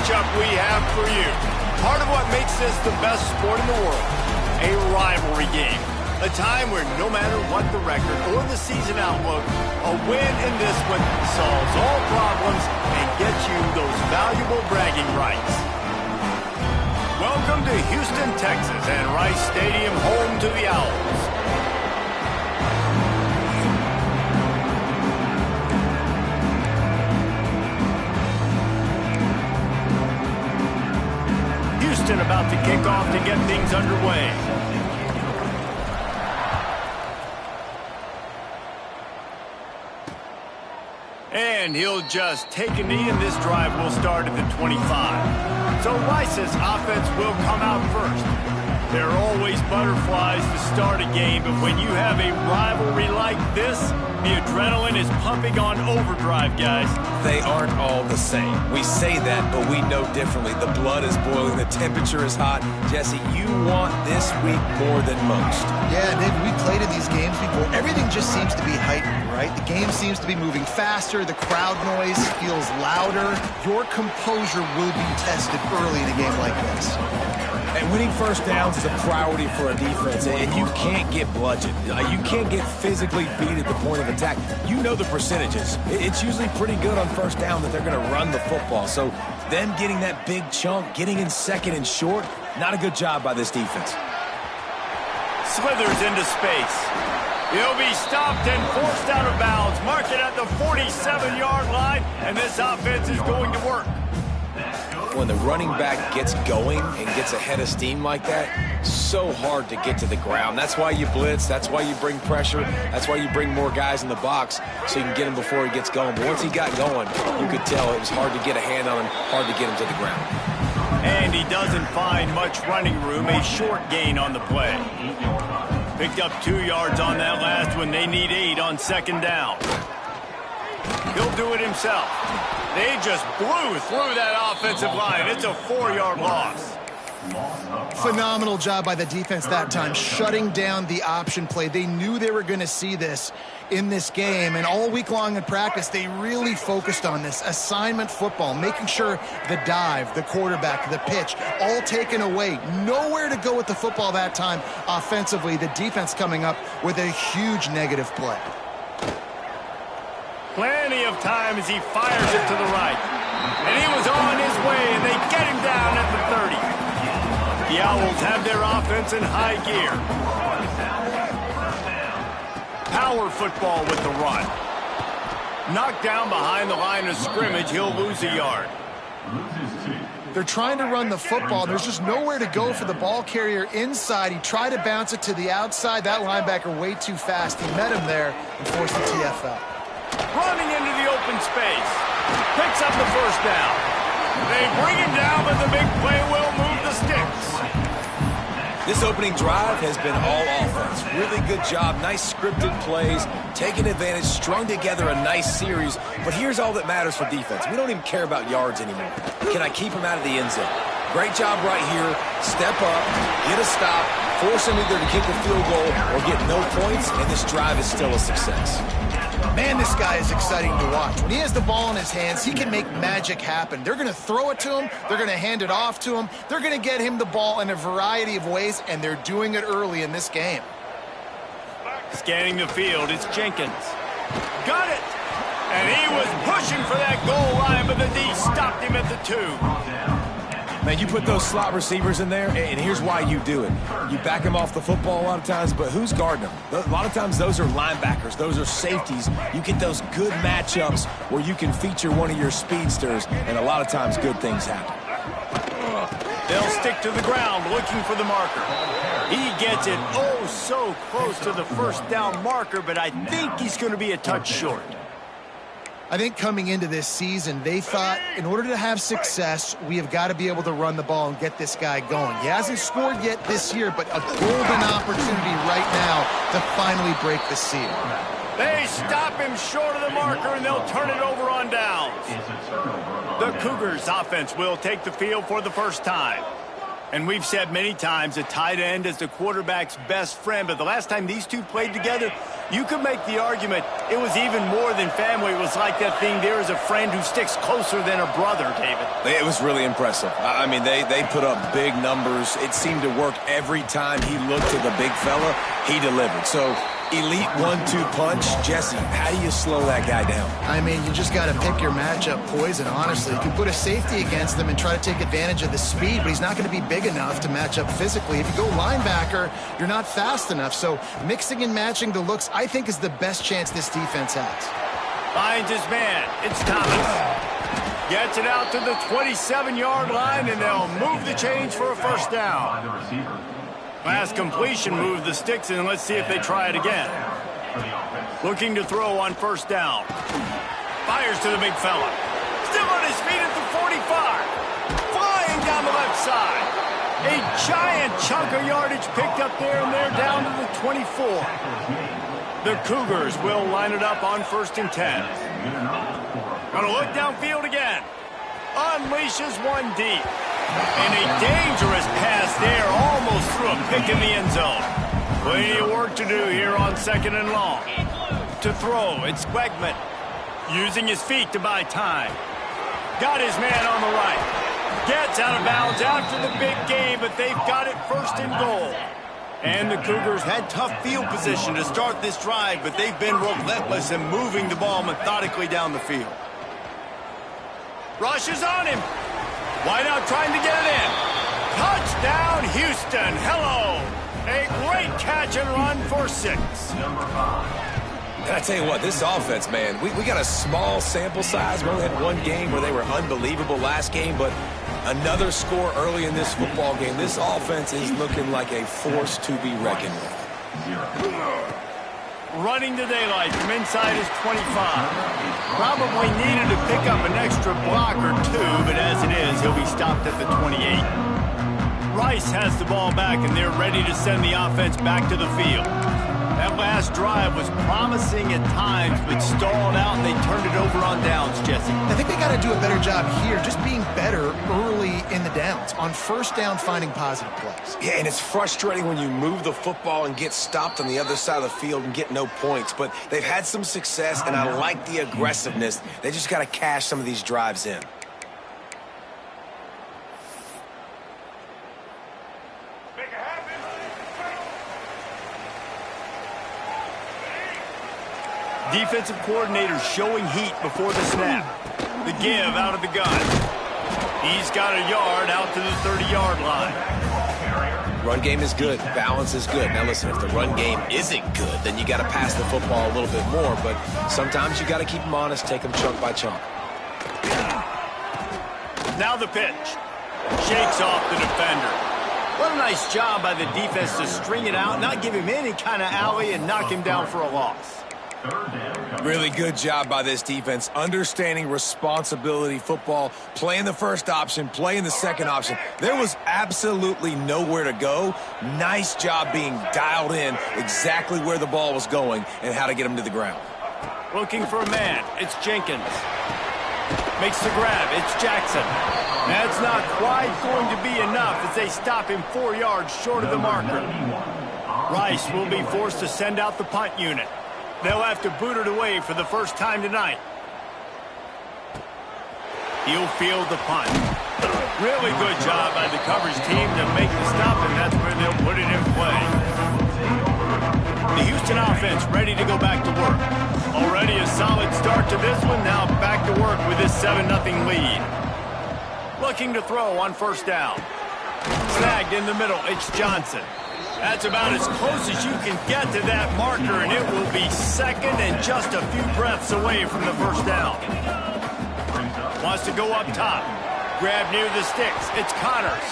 matchup we have for you. Part of what makes this the best sport in the world, a rivalry game. A time where no matter what the record or the season outlook, a win in this one solves all problems and gets you those valuable bragging rights. Welcome to Houston, Texas, and Rice Stadium, home to the Owls. Houston about to kick off to get things underway. And he'll just take a knee, and this drive will start at the 25. So Rice's offense will come out first. There are always butterflies to start a game, but when you have a rivalry like this, the adrenaline is pumping on overdrive, guys. They aren't all the same. We say that, but we know differently. The blood is boiling. The temperature is hot. Jesse, you want this week more than most. Yeah, David, we played in these games before. Everything just seems to be heightened, right? The game seems to be moving faster. The crowd noise feels louder. Your composure will be tested early in a game like this. And winning first downs is a priority for a defense, and you can't get bludgeoned. You can't get physically beat at the point of attack. You know the percentages. It's usually pretty good on first down that they're going to run the football. So them getting that big chunk, getting in second and short, not a good job by this defense. Slithers into space. He'll be stopped and forced out of bounds. Mark it at the 47-yard line, and this offense is going to work. When the running back gets going and gets ahead of steam like that, so hard to get to the ground. That's why you blitz. That's why you bring pressure. That's why you bring more guys in the box so you can get him before he gets going. But once he got going, you could tell it was hard to get a hand on him, hard to get him to the ground. And he doesn't find much running room, a short gain on the play. Picked up 2 yards on that last one. They need 8 on second down. He'll do it himself. They just blew through that offensive line. It's a 4-yard loss. Phenomenal job by the defense that time, shutting down the option play. They knew they were going to see this in this game, and all week long in practice, they really focused on this assignment football, making sure the dive, the quarterback, the pitch, all taken away. Nowhere to go with the football that time offensively. The defense coming up with a huge negative play. Plenty of time as he fires it to the right. And he was on his way, and they get him down at the 30. The Owls have their offense in high gear. Power football with the run. Knocked down behind the line of scrimmage, he'll lose a yard. They're trying to run the football. There's just nowhere to go for the ball carrier inside. He tried to bounce it to the outside. That linebacker way too fast. He met him there and forced the TFL. Running into the open space. Picks up the first down. They bring him down, but the big play will move the sticks. This opening drive has been all offense. Really good job. Nice scripted plays. Taking advantage. Strung together a nice series. But here's all that matters for defense. We don't even care about yards anymore. Can I keep him out of the end zone? Great job right here. Step up. Get a stop. Force him either to kick a field goal or get no points. And this drive is still a success. Man, this guy is exciting to watch. When he has the ball in his hands, he can make magic happen. They're going to throw it to him. They're going to hand it off to him. They're going to get him the ball in a variety of ways, and they're doing it early in this game. Scanning the field, it's Jenkins. Got it! And he was pushing for that goal line, but the D stopped him at the 2. Man, you put those slot receivers in there, and here's why you do it. You back them off the football a lot of times, but who's guarding them? A lot of times those are linebackers. Those are safeties. You get those good matchups where you can feature one of your speedsters, and a lot of times good things happen. They'll stick to the ground looking for the marker. He gets it oh so close to the first down marker, but I think he's going to be a touch short. I think coming into this season, they thought in order to have success, we have got to be able to run the ball and get this guy going. He hasn't scored yet this year, but a golden opportunity right now to finally break the seal. They stop him short of the marker, and they'll turn it over on downs. The Cougars offense will take the field for the first time. And we've said many times a tight end is the quarterback's best friend, but the last time these two played together, You could make the argument it was even more than family. It was like that thing, there is a friend who sticks closer than a brother, David. It was really impressive. I mean, they put up big numbers. It seemed to work every time he looked to the big fella. He delivered. So, elite 1-2 punch. Jesse, how do you slow that guy down? I mean, you just got to pick your matchup poison, honestly. You can put a safety against him and try to take advantage of the speed, but he's not going to be big enough to match up physically. If you go linebacker, you're not fast enough. So mixing and matching the looks, I think, is the best chance this defense has. Finds his man. It's Thomas. Gets it out to the 27-yard line, and they'll move the chains for a first down. Last completion moved the sticks, and let's see if they try it again. Looking to throw on first down. Fires to the big fella. Still on his feet at the 45. Flying down the left side. A giant chunk of yardage picked up there, and they're down to the 24. The Cougars will line it up on 1st and 10. Gonna look downfield again. Unleashes one deep. And a dangerous pass there, almost threw a pick in the end zone. Plenty of work to do here on 2nd and long. To throw, it's Wegman. Using his feet to buy time. Got his man on the right. Gets out of bounds after the big game, but they've got it 1st and goal. And the Cougars had tough field position to start this drive, but they've been relentless in moving the ball methodically down the field. Rushes on him. Wideout trying to get it in. Touchdown, Houston. Hello. A great catch and run for 6. And I tell you what, this offense, man, we got a small sample size. We only had one game where they were unbelievable last game, but another score early in this football game. This offense is looking like a force to be reckoned with. Running to daylight from inside his 25. Probably needed to pick up an extra block or two, but as it is, he'll be stopped at the 28. Rice has the ball back, and they're ready to send the offense back to the field. That last drive was promising at times, but stalled out, and they turned it over on downs, Jesse. I think they got to do a better job here, just being better early in the downs. On 1st down, finding positive plays. Yeah, and it's frustrating when you move the football and get stopped on the other side of the field and get no points. But they've had some success, and I like the aggressiveness. They just got to cash some of these drives in. Defensive coordinator showing heat before the snap. The give out of the gun. He's got a yard out to the 30-yard line. Run game is good. Balance is good. Now listen, if the run game isn't good, then you got to pass the football a little bit more. But sometimes you got to keep them honest, take them chunk by chunk. Now the pitch. Shakes off the defender. What a nice job by the defense to string it out, not give him any kind of alley, and knock him down for a loss. Really good job by this defense, understanding responsibility football, playing the first option, playing the second option. There was absolutely nowhere to go. Nice job being dialed in exactly where the ball was going and how to get him to the ground. Looking for a man. It's Jenkins. Makes the grab. It's Jackson. That's not quite going to be enough as they stop him 4 yards short of the marker. Rice will be forced to send out the punt unit. They'll have to boot it away for the first time tonight. He'll field the punt. Really good job by the coverage team to make the stop, and that's where they'll put it in play. The Houston offense ready to go back to work. Already a solid start to this one. Now back to work with this 7-0 lead. Looking to throw on 1st down. Snagged in the middle. It's Johnson. That's about as close as you can get to that marker, and it will be 2nd and just a few breaths away from the 1st down. Wants to go up top. Grab near the sticks. It's Connors.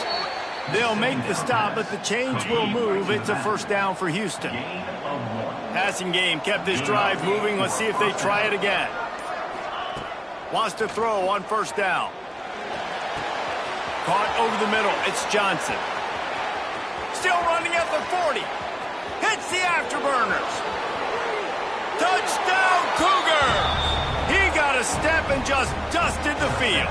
They'll make the stop, but the chains will move. It's a 1st down for Houston. Passing game kept this drive moving. Let's see if they try it again. Wants to throw on 1st down. Caught over the middle. It's Johnson. Still running at the 40. Hits the afterburners. Touchdown, Cougar! He got a step and just dusted the field.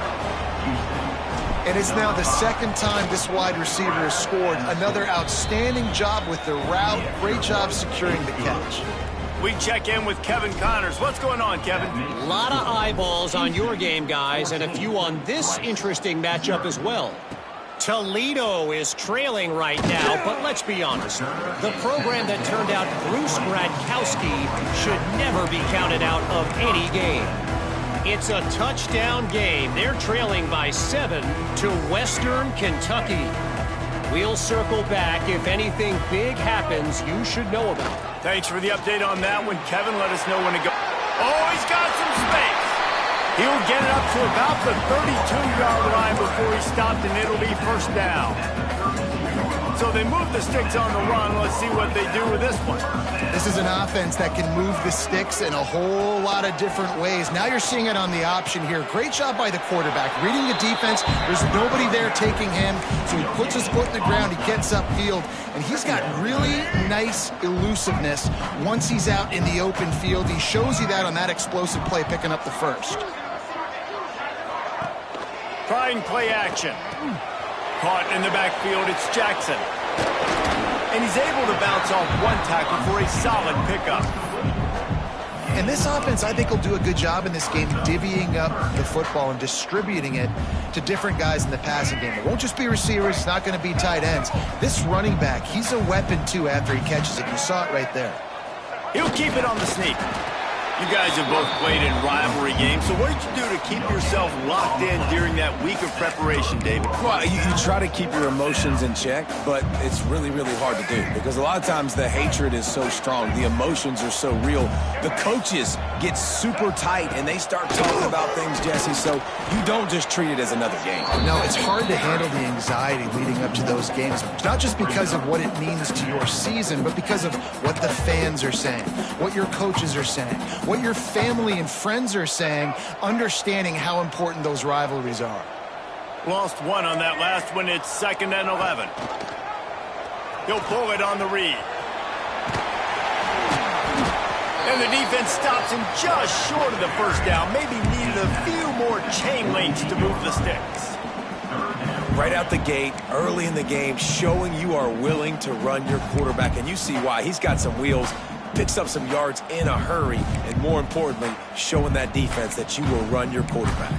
And it's now the 2nd time this wide receiver has scored. Another outstanding job with the route. Great job securing the catch. We check in with Kevin Connors. What's going on, Kevin? A lot of eyeballs on your game, guys, and a few on this interesting matchup as well. Toledo is trailing right now, but let's be honest. The program that turned out Bruce Gradkowski should never be counted out of any game. It's a touchdown game. They're trailing by 7 to Western Kentucky. We'll circle back if anything big happens you should know about. Thanks for the update on that one, Kevin. Let us know when to go. Oh, he's got some space. He'll get it up to about the 32-yard line before he stopped, and it'll be first down. So they move the sticks on the run. Let's see what they do with this one. This is an offense that can move the sticks in a whole lot of different ways. Now you're seeing it on the option here. Great job by the quarterback. Reading the defense, there's nobody there taking him, so he puts his foot in the ground, he gets upfield, and he's got really nice elusiveness once he's out in the open field. He shows you that on that explosive play, picking up the first. Trying play action. Caught in the backfield, it's Jackson. And he's able to bounce off one tackle for a solid pickup. And this offense, I think, will do a good job in this game divvying up the football and distributing it to different guys in the passing game. It won't just be receivers. It's not going to be tight ends. This running back, he's a weapon, too, after he catches it. You saw it right there. He'll keep it on the sneak. You guys have both played in rivalry games, so what did you do to keep yourself locked in during that week of preparation, David? Well, you try to keep your emotions in check, but it's really, really hard to do because a lot of times the hatred is so strong. The emotions are so real. The coaches get super tight, and they start talking about things, Jesse, so you don't just treat it as another game. No, it's hard to handle the anxiety leading up to those games, not just because of what it means to your season, but because of what the fans are saying, what your coaches are saying, what your family and friends are saying, understanding how important those rivalries are. Lost one on that last one. It's 2nd and 11. He'll pull it on the read. And the defense stops him just short of the first down. Maybe needed a few more chain links to move the sticks. Right out the gate, early in the game, showing you are willing to run your quarterback, and you see why. He's got some wheels, picks up some yards in a hurry, and more importantly, showing that defense that you will run your quarterback.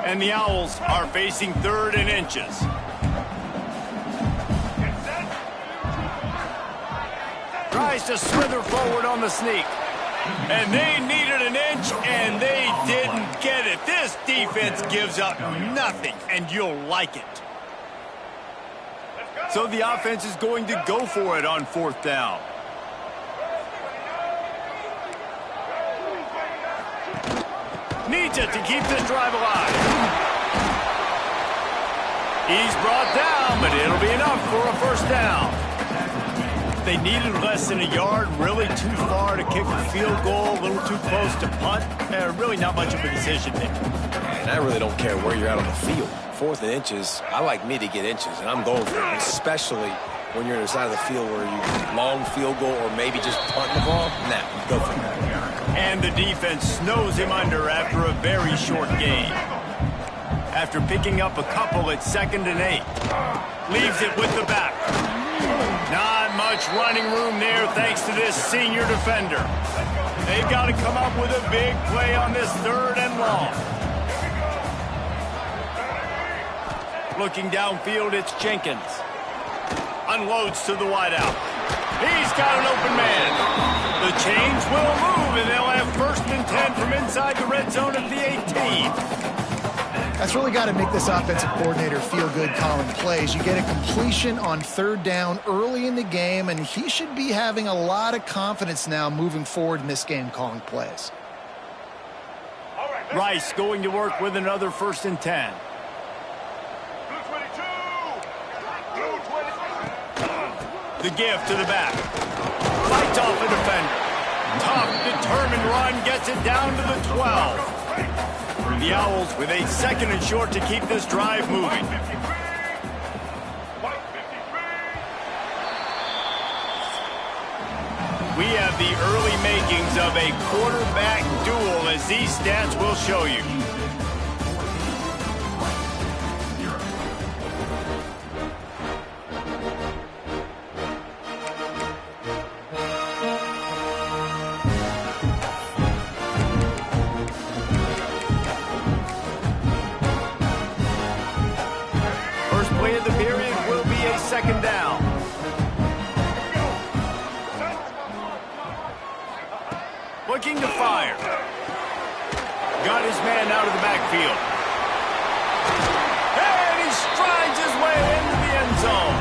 And the Owls are facing 3rd and inches. Tries to slither forward on the sneak. And they needed an inch, and they didn't get it. This defense gives up nothing, and you'll like it. So the offense is going to go for it on 4th down. Needs it to keep this drive alive. He's brought down, but it'll be enough for a first down. They needed less than a yard, really too far to kick a field goal, a little too close to punt. Really not much of a decision there. And I really don't care where you're at on the field. 4th and inches, I like me to get inches, and I'm going for it, especially when you're on the side of the field where you long field goal or maybe just punt the ball. Nah, go for it. And the defense snows him under after a very short game. After picking up a couple at 2nd and 8. Leaves it with the back. Not much running room there thanks to this senior defender. They've got to come up with a big play on this 3rd and long. Looking downfield, it's Jenkins. Unloads to the wideout. He's got an open man. The chains will move, and they'll have 1st and 10 from inside the red zone at the 18. That's really got to make this offensive coordinator feel good calling plays. You get a completion on 3rd down early in the game, and he should be having a lot of confidence now moving forward in this game calling plays. Rice going to work with another 1st and 10. The give to the back. Fights off a defender. Tough, determined run gets it down to the 12. The Owls with a 2nd and short to keep this drive moving. We have the early makings of a quarterback duel, as these stats will show you. second down. Looking to fire. Got his man out of the backfield. And he strides his way into the end zone.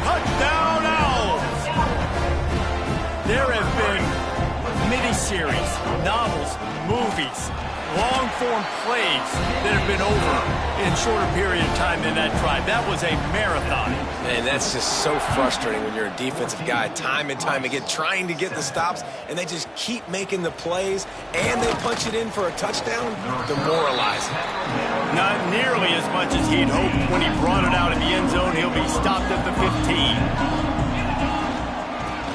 Touchdown, Owls. There have been miniseries, novels, movies, long-form plays that have been over in shorter period of time than that drive. That was a marathon. Man, that's just so frustrating when you're a defensive guy time and time again trying to get the stops, and they just keep making the plays, and they punch it in for a touchdown. Demoralizing. Not nearly as much as he'd hoped when he brought it out in the end zone. He'll be stopped at the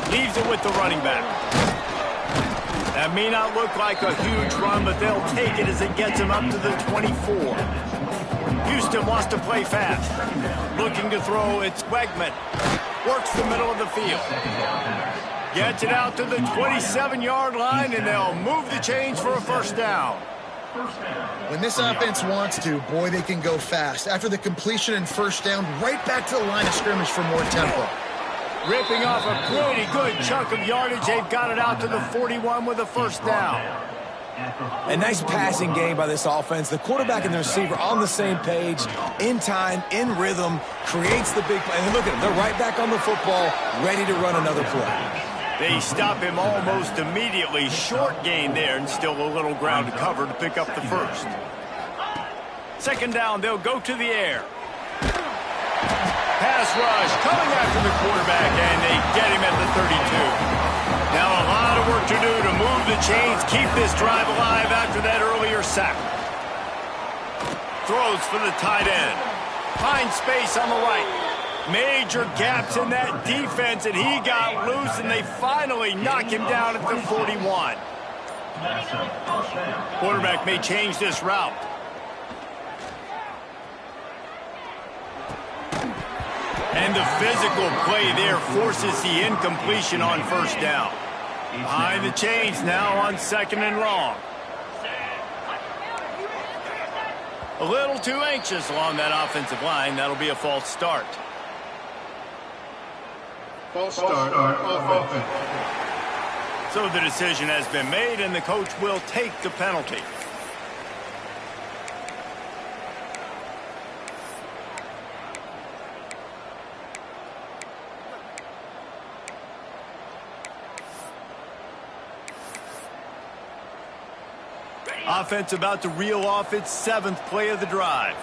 15. Leaves it with the running back. That may not look like a huge run, but they'll take it as it gets him up to the 24. Houston wants to play fast. Looking to throw, it's Wegman. Works the middle of the field. Gets it out to the 27-yard line, and they'll move the chains for a first down. When this offense wants to, boy, they can go fast. After the completion and first down, right back to the line of scrimmage for more tempo. Ripping off a pretty good chunk of yardage. They've got it out to the 41 with a first down. A nice passing game by this offense. The quarterback and the receiver on the same page, in time, in rhythm, creates the big play. And look at them. They're right back on the football, ready to run another play. They stop him almost immediately. Short gain there, and still a little ground to cover to pick up the first. Second down, they'll go to the air. Pass rush coming after the quarterback, and they get him at the 32. Now a lot of work to do to move the chains, keep this drive alive after that earlier sack. Throws for the tight end. Finds space on the right. Major gaps in that defense, and he got loose, and they finally knock him down at the 41. Quarterback may change this route. And the physical play there forces the incompletion on first down. Behind the chains now on second and long. A little too anxious along that offensive line. That'll be a false start. False start on offense. So the decision has been made, and the coach will take the penalty. Offense about to reel off its 7th play of the drive.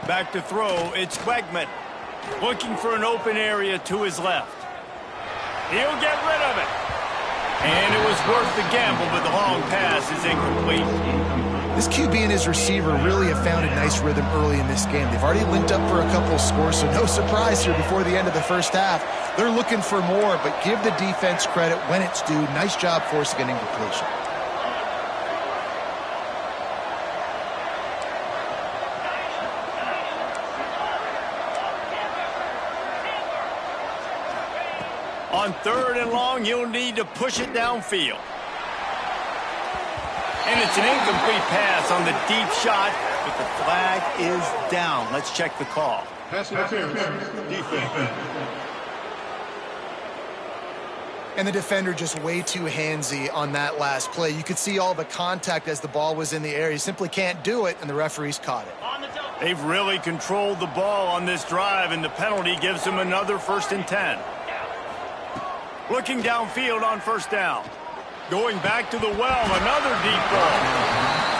Back to throw, it's Wegman. Looking for an open area to his left. He'll get rid of it. And it was worth the gamble, but the long pass is incomplete. This QB and his receiver really have found a nice rhythm early in this game. They've already linked up for a couple of scores, so no surprise here before the end of the first half. They're looking for more, but give the defense credit when it's due. Nice job forcing an incompletion. On third and long, you'll need to push it downfield. And it's an incomplete pass on the deep shot, but the flag is down. Let's check the call. Pass interference. Defense. And the defender just way too handsy on that last play. You could see all the contact as the ball was in the air. He simply can't do it, and the referees caught it. They've really controlled the ball on this drive, and the penalty gives them another 1st and 10. Looking downfield on first down. Going back to the well, another deep ball.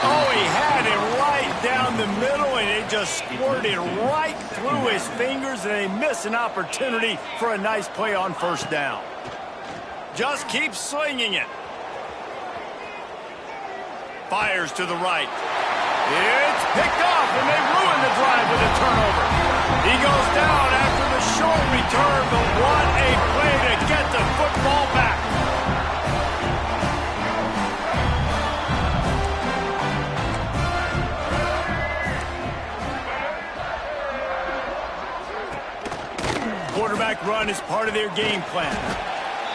Oh, he had it right down the middle, and it just squirted right through his fingers, and they miss an opportunity for a nice play on first down. Just keep slinging it. Fires to the right. It's picked off, and they ruin the drive with a turnover. He goes down after the short return, but what a play to get the football back. Quarterback run is part of their game plan.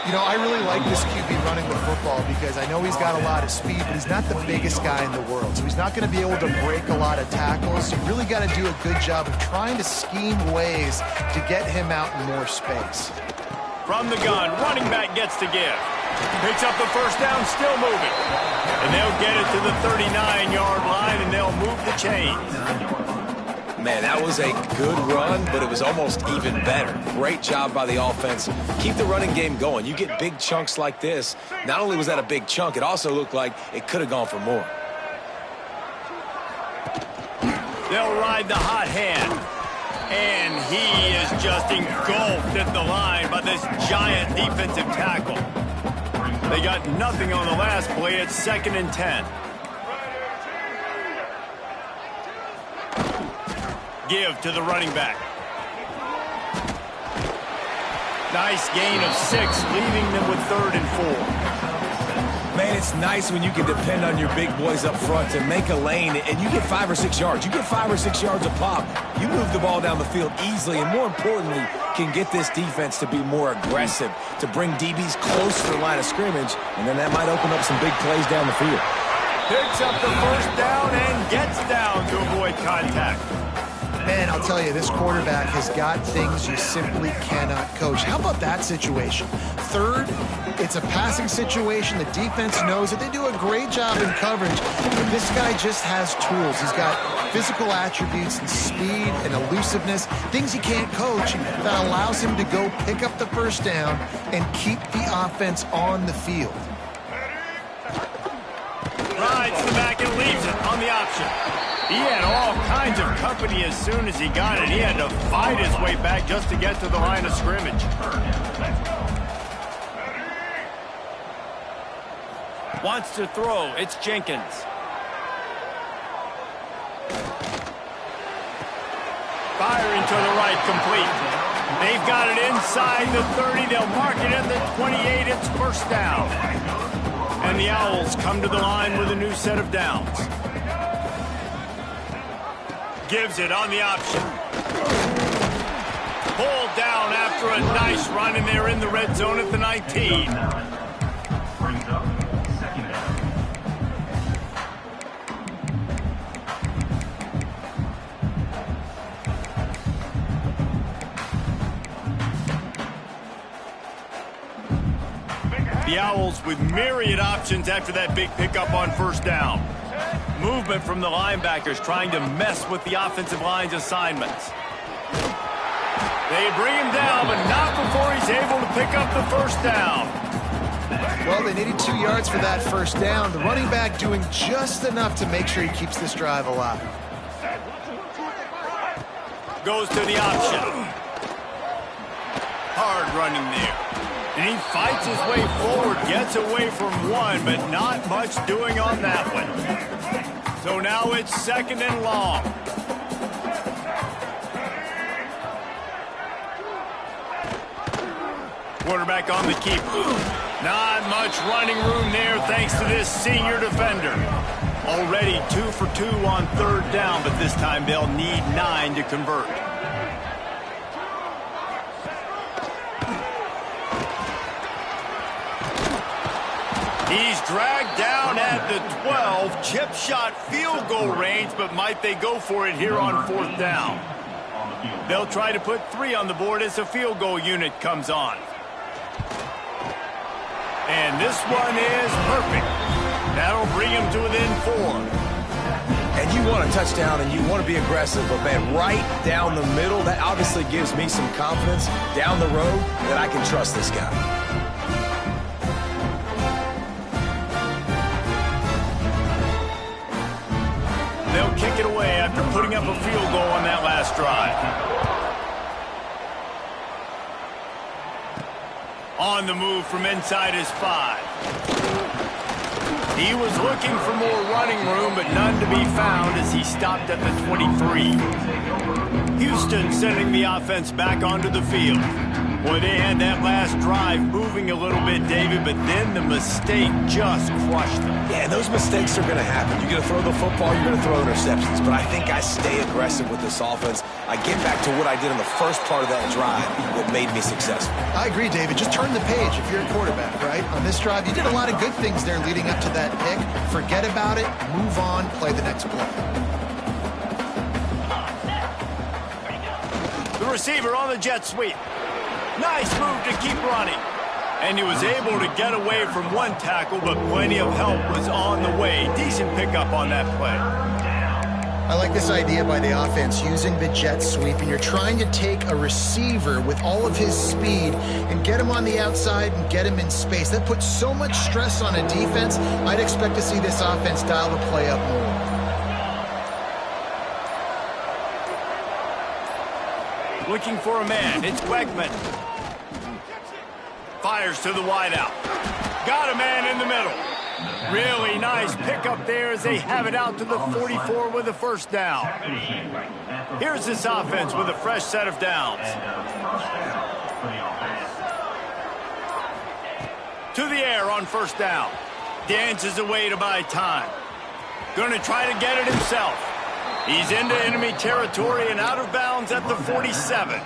You know, I really like this QB running the football because I know he's got a lot of speed, but he's not the biggest guy in the world. So he's not going to be able to break a lot of tackles. You really got to do a good job of trying to scheme ways to get him out in more space. From the gun, running back gets to give. Picks up the first down, still moving. And they'll get it to the 39-yard line, and they'll move the chains. Man, that was a good run, but it was almost even better. Great job by the offense. Keep the running game going. You get big chunks like this. Not only was that a big chunk, it also looked like it could have gone for more. They'll ride the hot hand. And he is just engulfed at the line by this giant defensive tackle. They got nothing on the last play. It's 2nd and 10. Give to the running back. Nice gain of 6, leaving them with 3rd and 4. Man, it's nice when you can depend on your big boys up front to make a lane, and you get 5 or 6 yards. You get 5 or 6 yards a pop. You move the ball down the field easily, and more importantly, can get this defense to be more aggressive, to bring DBs close to the line of scrimmage, and then that might open up some big plays down the field. Picks up the first down and gets down to avoid contact. Man, I'll tell you, this quarterback has got things you simply cannot coach. How about that situation? 3rd, it's a passing situation. The defense knows it. They do a great job in coverage, but this guy just has tools. He's got physical attributes and speed and elusiveness, things he can't coach, that allows him to go pick up the first down and keep the offense on the field. Rides to the back and leaves it on the option. He had all kinds of company as soon as he got it. He had to fight his way back just to get to the line of scrimmage. Wants to throw. It's Jenkins. Firing to the right, complete. They've got it inside the 30. They'll mark it at the 28. It's first down. And the Owls come to the line with a new set of downs. Gives it on the option. Pulled down after a nice run, and they're in the red zone at the 19. The Owls with myriad options after that big pickup on first down. Movement from the linebackers trying to mess with the offensive line's assignments. They bring him down, but not before he's able to pick up the first down. Well, they needed 2 yards for that first down. The running back doing just enough to make sure he keeps this drive alive. Goes to the option. Hard running there. And he fights his way forward, gets away from one, but not much doing on that one. So now it's 2nd and long. Quarterback on the keep. Not much running room there thanks to this senior defender. Already 2 for 2 on 3rd down, but this time they'll need 9 to convert. He's dragged down at the 12. Chip shot field goal range, but might they go for it here on 4th down? They'll try to put 3 on the board as the field goal unit comes on. And this one is perfect. That'll bring him to within 4. And you want a touchdown and you want to be aggressive, but man, right down the middle, that obviously gives me some confidence down the road that I can trust this guy. They'll kick it away after putting up a field goal on that last drive. On the move from inside his 5. He was looking for more running room, but none to be found as he stopped at the 23. Houston sending the offense back onto the field. Boy, they had that last drive moving a little bit, David, but then the mistake just crushed them. Yeah, those mistakes are going to happen. You're going to throw the football, you're going to throw interceptions. But I think I stay aggressive with this offense. I get back to what I did in the first part of that drive that made me successful. I agree, David. Just turn the page if you're a quarterback, right? On this drive, you did a lot of good things there leading up to that pick. Forget about it, move on, play the next play. The receiver on the jet sweep. Nice move to keep running. And he was able to get away from one tackle, but plenty of help was on the way. Decent pickup on that play. I like this idea by the offense, using the jet sweep, and you're trying to take a receiver with all of his speed and get him on the outside and get him in space. That puts so much stress on a defense. I'd expect to see this offense dial the play up more. Looking for a man. It's Wegman. Fires to the wideout. Got a man in the middle. Really nice pickup there as they have it out to the 44 with a first down. Here's this offense with a fresh set of downs. To the air on first down. Dances away to buy time. Going to try to get it himself. He's into enemy territory and out of bounds at the 47.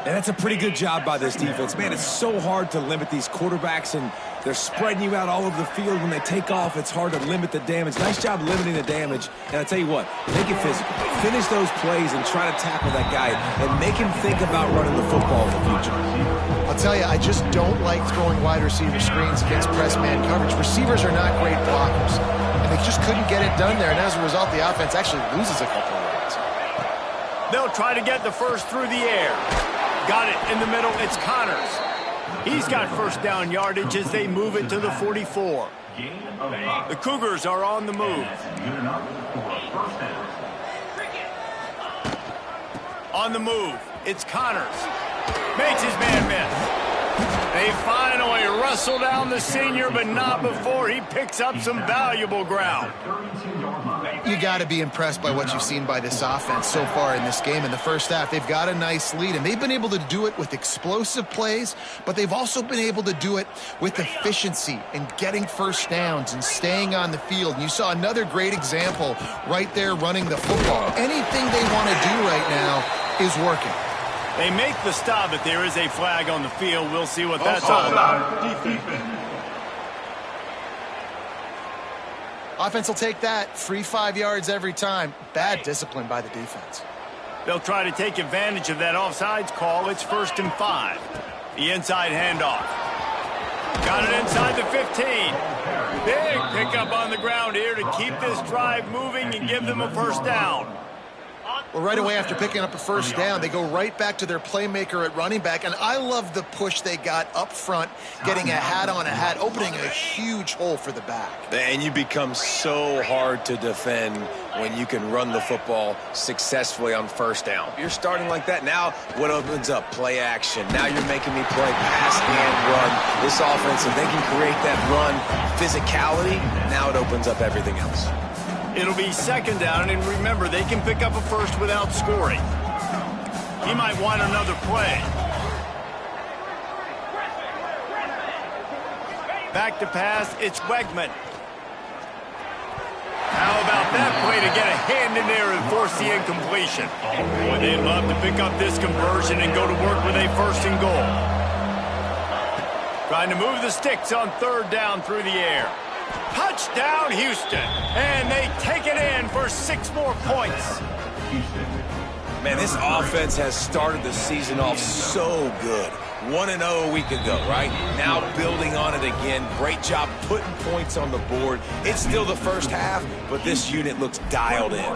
And that's a pretty good job by this defense. Man, it's so hard to limit these quarterbacks, and they're spreading you out all over the field. When they take off, it's hard to limit the damage. Nice job limiting the damage. And I tell you what, make it physical. Finish those plays and try to tackle that guy and make him think about running the football in the future. I'll tell you, I just don't like throwing wide receiver screens against press man coverage. Receivers are not great blockers, and they just couldn't get it done there. And as a result, the offense actually loses a couple of yards. They'll try to get the first through the air. Got it in the middle. It's Connors. He's got first down yardage as they move it to the 44. The Cougars are on the move. On the move. It's Connors. Makes his man miss. They finally wrestle down the senior, but not before he picks up some valuable ground. You got to be impressed by what you've seen by this offense so far in this game. In the first half, they've got a nice lead, and they've been able to do it with explosive plays, but they've also been able to do it with efficiency and getting first downs and staying on the field. And you saw another great example right there running the football. Anything they want to do right now is working. They make the stop, but there is a flag on the field. We'll see what that's all about. Offense will take that. Free 5 yards every time. Bad discipline by the defense. They'll try to take advantage of that offsides call. It's 1st and 5. The inside handoff. Got it inside the 15. Big pickup on the ground here to keep this drive moving and give them a first down. Well, right away after picking up a first down, they go right back to their playmaker at running back. And I love the push they got up front, getting a hat on a hat, opening a huge hole for the back. And you become so hard to defend when you can run the football successfully on first down. If you're starting like that, now what opens up? Play action. Now you're making me play pass and run. This offense, if they can create that run physicality, now it opens up everything else. It'll be 2nd down, and remember, they can pick up a first without scoring. He might want another play. Back to pass, it's Wegman. How about that play to get a hand in there and force the incompletion? Boy, they'd love to pick up this conversion and go to work with a 1st and goal. Trying to move the sticks on 3rd down through the air. Touchdown, Houston. And they take it in for 6 more points. Man, this offense has started the season off so good. 1-0 a week ago, right? Now building on it again. Great job putting points on the board. It's still the first half, but this unit looks dialed in.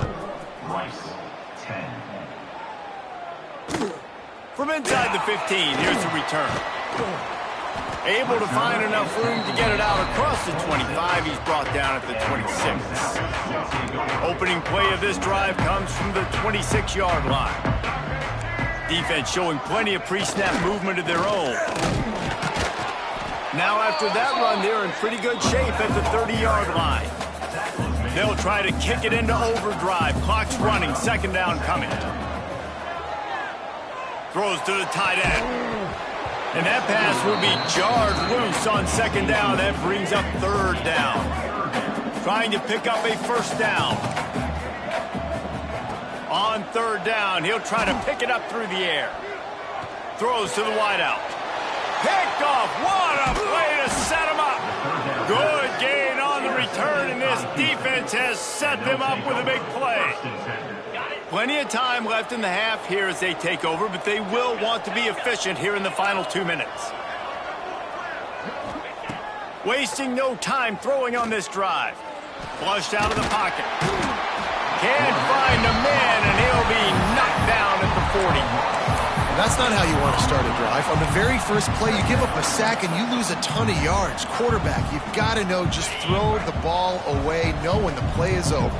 From inside the 15, here's the return. Able to find enough room to get it out across the 25. He's brought down at the 26. Opening play of this drive comes from the 26-yard line. Defense showing plenty of pre-snap movement of their own. Now after that run, they're in pretty good shape at the 30-yard line. They'll try to kick it into overdrive. Clock's running. 2nd down coming. Throws to the tight end. And that pass will be jarred loose on second down. That brings up third down. Trying to pick up a first down. On third down, he'll try to pick it up through the air. Throws to the wideout. Picked off. What a play to set him up. Good gain on the return, and this defense has set them up with a big play. Plenty of time left in the half here as they take over, but they will want to be efficient here in the final 2 minutes. Wasting no time throwing on this drive. Flushed out of the pocket. Can't find a man, and he'll be knocked down at the 40. That's not how you want to start a drive. On the very first play, you give up a sack and you lose a ton of yards. Quarterback, you've got to know, just throw the ball away, know when the play is over.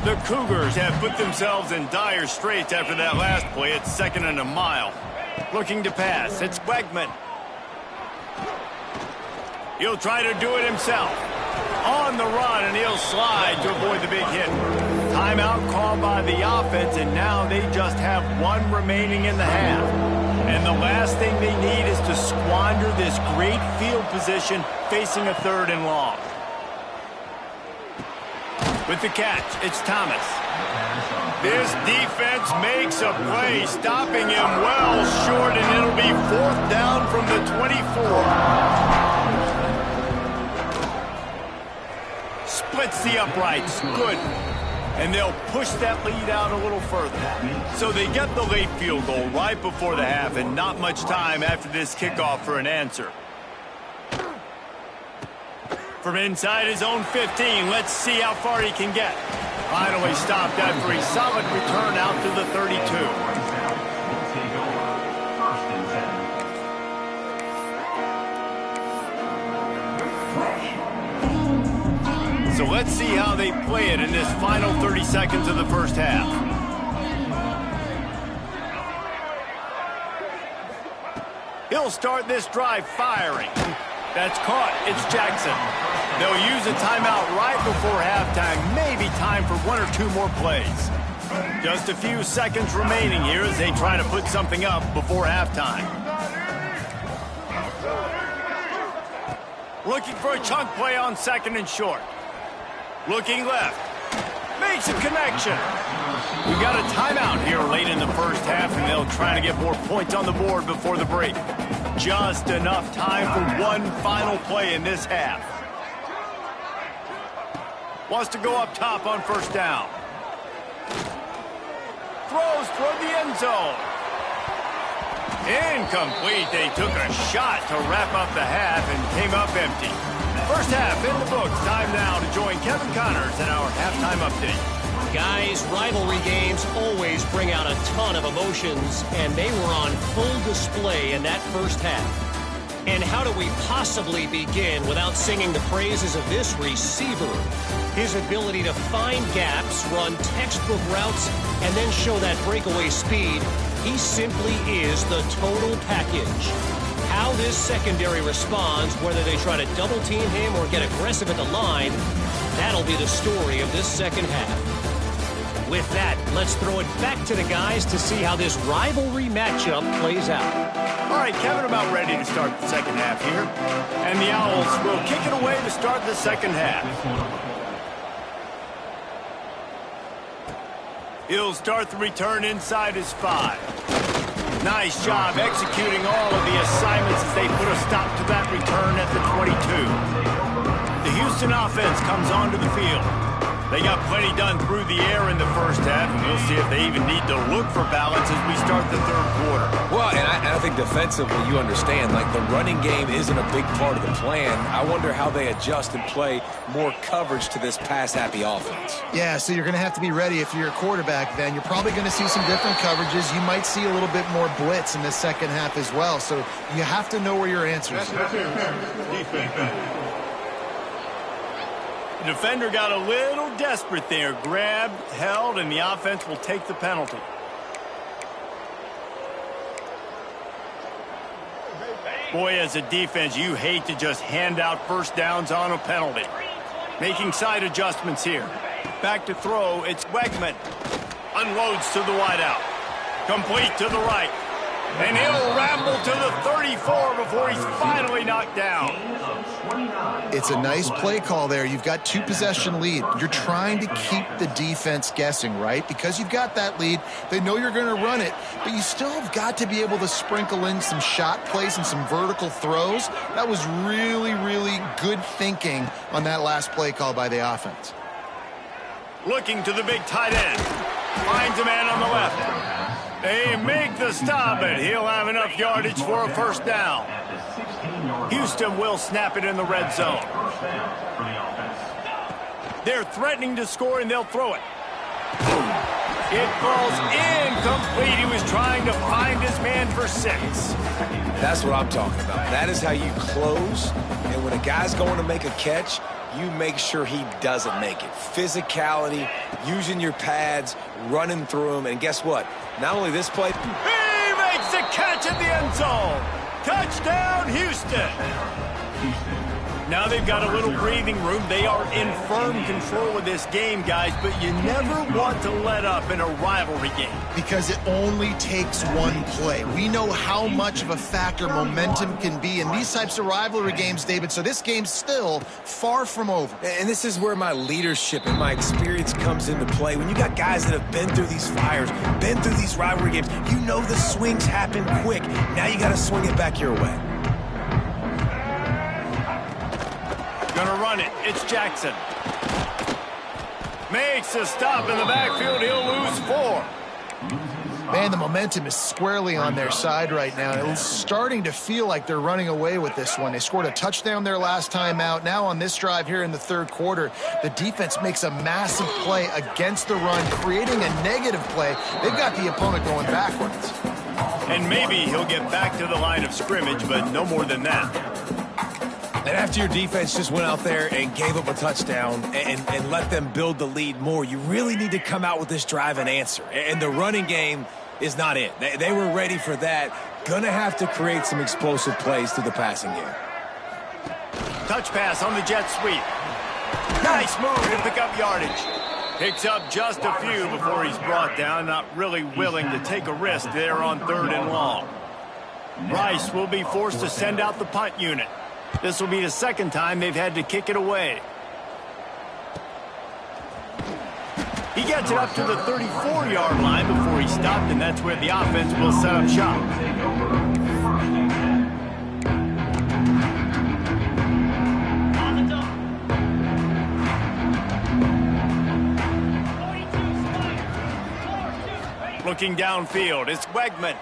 The Cougars have put themselves in dire straits after that last play. It's 2nd and a mile. Looking to pass. It's Wegman. He'll try to do it himself. On the run, and he'll slide to avoid the big hit. Timeout called by the offense, and now they just have one remaining in the half. And the last thing they need is to squander this great field position facing a 3rd and long. With the catch, it's Thomas. This defense makes a play, stopping him well short, and it'll be 4th down from the 24. Splits the uprights. Good. And they'll push that lead out a little further. So they get the late field goal right before the half, and not much time after this kickoff for an answer. From inside his own 15, let's see how far he can get. Finally stopped after a solid return out to the 32. So let's see how they play it in this final 30 seconds of the first half. He'll start this drive firing. That's caught. It's Jackson. They'll use a timeout right before halftime. Maybe time for 1 or 2 more plays. Just a few seconds remaining here as they try to put something up before halftime. Looking for a chunk play on 2nd and short. Looking left. Makes a connection. We've got a timeout here late in the first half, and they'll try to get more points on the board before the break. Just enough time for one final play in this half. Wants to go up top on first down. Throws toward the end zone. Incomplete. They took a shot to wrap up the half and came up empty. First half in the books. Time now to join Kevin Connors in our halftime update. Guys, rivalry games always bring out a ton of emotions, and they were on full display in that first half. And how do we possibly begin without singing the praises of this receiver? His ability to find gaps, run textbook routes, and then show that breakaway speed. He simply is the total package. How this secondary responds, whether they try to double-team him or get aggressive at the line, that'll be the story of this second half. With that, let's throw it back to the guys to see how this rivalry matchup plays out. All right, Kevin, about ready to start the second half here. And the Owls will kick it away to start the second half. He'll start the return inside his 5. Nice job executing all of the assignments as they put a stop to that return at the 22. The Houston offense comes onto the field. They got plenty done through the air in the first half, and we'll see if they even need to look for balance as we start the third quarter. Well, and I think defensively, you understand, like the running game isn't a big part of the plan. I wonder how they adjust and play more coverage to this pass-happy offense. Yeah, so you're going to have to be ready if you're a quarterback then. You're probably going to see some different coverages. You might see a little bit more blitz in the second half as well. So you have to know where your answers are. Defense. The defender got a little desperate there. Grabbed, held, and the offense will take the penalty. Boy, as a defense, you hate to just hand out first downs on a penalty. Making side adjustments here. Back to throw, it's Wegman. Unloads to the wideout. Complete to the right. And he'll ramble to the 34 before he's finally knocked down. It's a nice play call there. You've got 2-possession lead. You're trying to keep the defense guessing, right? Because you've got that lead. They know you're going to run it, but you still have got to be able to sprinkle in some shot plays and some vertical throws. That was really, really good thinking on that last play call by the offense. Looking to the big tight end. Finds a man on the left. They make the stop, and he'll have enough yardage for a first down. Houston will snap it in the red zone. They're threatening to score, and they'll throw it. It falls incomplete. He was trying to find his man for 6. That's what I'm talking about. That is how you close. And when a guy's going to make a catch, you make sure he doesn't make it. Physicality, using your pads, running through them. And guess what? Not only this play. He makes the catch in the end zone. Touchdown, Houston. Now they've got a little breathing room. They are in firm control of this game, guys, but you never want to let up in a rivalry game. Because it only takes one play. We know how much of a factor momentum can be in these types of rivalry games, David, so this game's still far from over. And this is where my leadership and my experience comes into play. When you got guys that have been through these fires, been through these rivalry games, you know the swings happen quick. Now you got to swing it back your way. Gonna run it. It's Jackson. Makes a stop in the backfield. He'll lose 4. Man, the momentum is squarely on their side right now. It's starting to feel like they're running away with this one. They scored a touchdown their last time out. Now on this drive here in the third quarter, the defense makes a massive play against the run, creating a negative play. They've got the opponent going backwards. And maybe he'll get back to the line of scrimmage, but no more than that. And after your defense just went out there and gave up a touchdown and let them build the lead more, you really need to come out with this drive and answer. And the running game is not it. They were ready for that. Gonna have to create some explosive plays through the passing game. Touch pass on the jet sweep. Nice move to pick up yardage. Picks up just a few before he's brought down. Not really willing to take a risk there on 3rd and long. Rice will be forced to send out the punt unit. This will be the second time they've had to kick it away. He gets it up to the 34-yard line before he stopped, and that's where the offense will set up shop. Looking downfield, it's Wegman.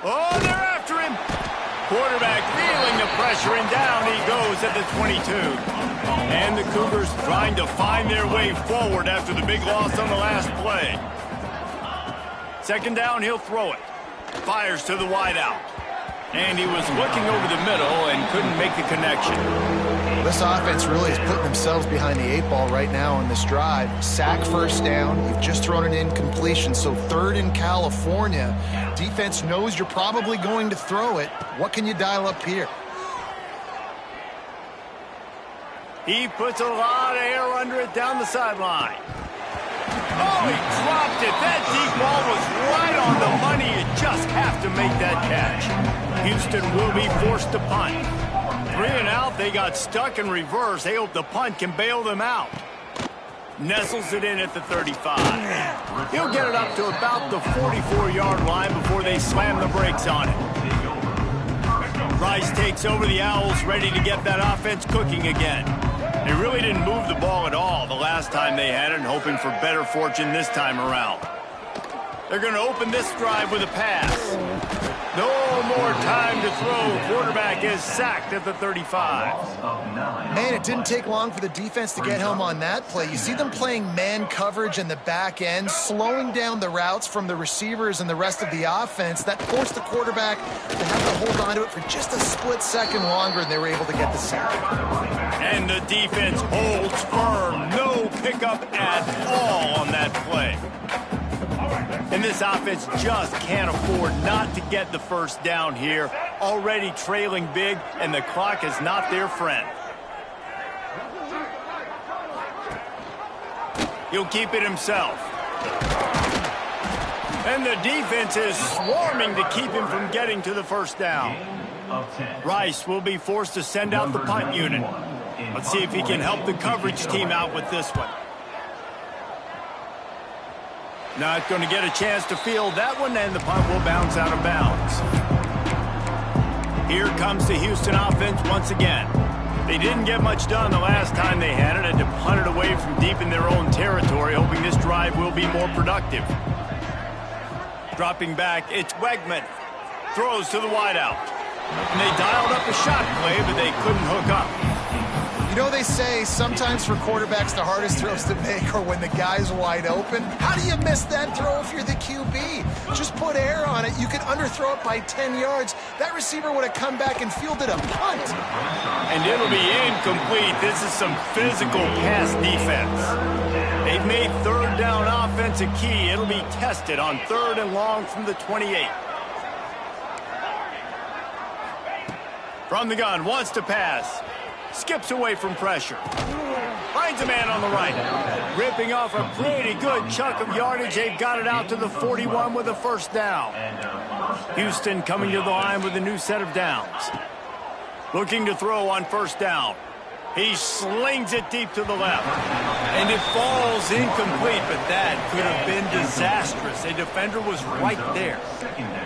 Oh, they're after him. Quarterback feeling the pressure, and down he goes at the 22. And the Cougars trying to find their way forward after the big loss on the last play. 2nd down, he'll throw it. Fires to the wideout. And he was looking over the middle and couldn't make the connection. This offense really is putting themselves behind the 8 ball right now on this drive. Sack 1st down. You've just thrown an incompletion, so 3rd in California. Defense knows you're probably going to throw it. What can you dial up here? He puts a lot of air under it down the sideline. Oh, he dropped it. That deep ball was right on the money. You just have to make that catch. Houston will be forced to punt. 3 and out, they got stuck in reverse. They hope the punt can bail them out. Nestles it in at the 35. He'll get it up to about the 44-yard line before they slam the brakes on it. Rice takes over the Owls, ready to get that offense cooking again. They really didn't move the ball at all the last time they had it, and hoping for better fortune this time around. They're going to open this drive with a pass. No more time to throw. Quarterback is sacked at the 35. Man, it didn't take long for the defense to get home on that play. You see them playing man coverage in the back end, slowing down the routes from the receivers and the rest of the offense. That forced the quarterback to have to hold on to it for just a split second longer, and they were able to get the sack. And the defense holds firm. No pickup at all on that play. And this offense just can't afford not to get the first down here. Already trailing big, and the clock is not their friend. He'll keep it himself. And the defense is swarming to keep him from getting to the first down. Rice will be forced to send out the punt unit. Let's see if he can help the coverage team out with this one. Not going to get a chance to field that one, and the punt will bounce out of bounds. Here comes the Houston offense once again. They didn't get much done the last time they had it, and to punt it away from deep in their own territory, hoping this drive will be more productive. Dropping back, it's Wegman. Throws to the wideout. And they dialed up a shot play, but they couldn't hook up. You know, they say sometimes for quarterbacks the hardest throws to make are when the guy's wide open. How do you miss that throw if you're the QB? Just put air on it. You could underthrow it by 10 yards. That receiver would have come back and fielded a punt. And it'll be incomplete. This is some physical pass defense. They've made third down offense a key. It'll be tested on 3rd and long from the 28. From the gun, wants to pass. Skips away from pressure. Finds a man on the right. Ripping off a pretty good chunk of yardage. They've got it out to the 41 with a first down. Houston coming to the line with a new set of downs. Looking to throw on first down. He slings it deep to the left. And it falls incomplete, but that could have been disastrous. A defender was right there.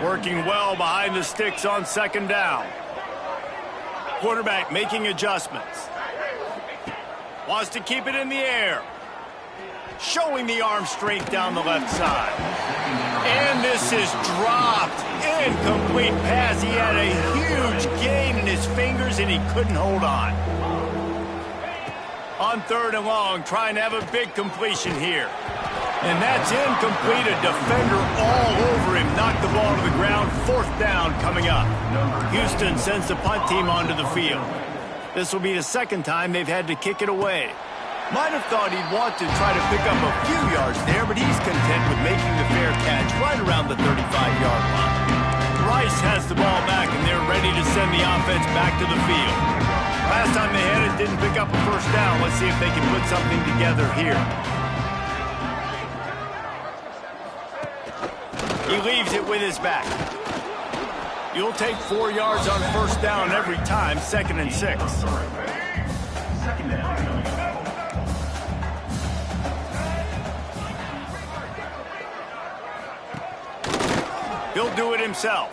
Working well behind the sticks on 2nd down. Quarterback making adjustments. Wants to keep it in the air. Showing the arm strength down the left side. And this is dropped. Incomplete pass. He had a huge gain in his fingers and he couldn't hold on. On 3rd and long, trying to have a big completion here. And that's incomplete. A defender all over him. Knocked the ball to the ground. 4th down coming up. Houston sends the punt team onto the field. This will be the 2nd time they've had to kick it away. Might have thought he'd want to try to pick up a few yards there, but he's content with making the fair catch right around the 35-yard line. Rice has the ball back, and they're ready to send the offense back to the field. Last time they had it, didn't pick up a first down. Let's see if they can put something together here. He leaves it with his back. You'll take 4 yards on first down every time, 2nd and 6. He'll do it himself.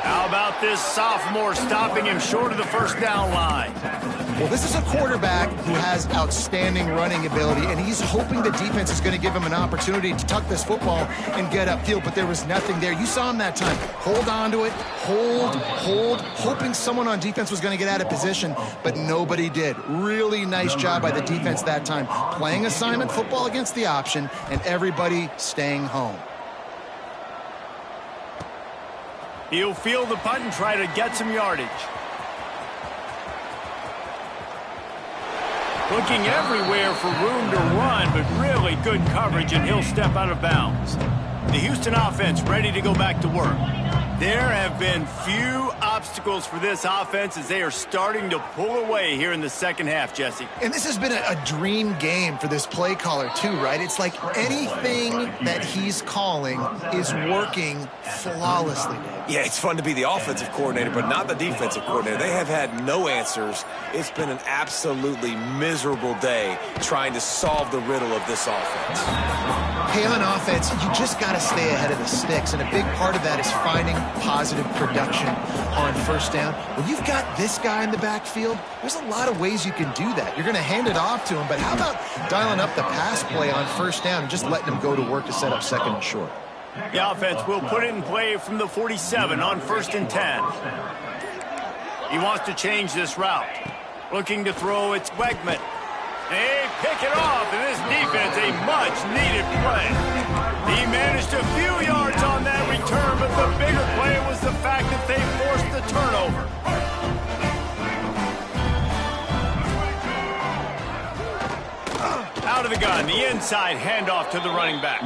How about this sophomore stopping him short of the first down line? Well, this is a quarterback who has outstanding running ability, and he's hoping the defense is going to give him an opportunity to tuck this football and get upfield, but there was nothing there. You saw him that time. Hold on to it, hold, hoping someone on defense was going to get out of position, but nobody did. Really nice job by the defense that time. Playing assignment football against the option, and everybody staying home. He'll field the punt and try to get some yardage. Looking everywhere for room to run, but really good coverage, and he'll step out of bounds. The Houston offense ready to go back to work. There have been few obstacles for this offense as they are starting to pull away here in the 2nd half, Jesse. And this has been a dream game for this play caller, too, right? It's like anything that he's calling is working flawlessly. Yeah, it's fun to be the offensive coordinator, but not the defensive coordinator. They have had no answers. It's been an absolutely miserable day trying to solve the riddle of this offense. Hey, on offense, you just got to stay ahead of the sticks, and a big part of that is finding positive production on first down. When you've got this guy in the backfield, there's a lot of ways you can do that. You're going to hand it off to him, but how about dialing up the pass play on first down and just letting him go to work to set up 2nd and short? The offense will put it in play from the 47 on 1st and 10. He wants to change this route. Looking to throw, it's Wegman. They pick it off, and this defense, a much-needed play. He managed a few yards on that return, but the bigger play was the fact that they forced the turnover. Out of the gun, the inside handoff to the running back.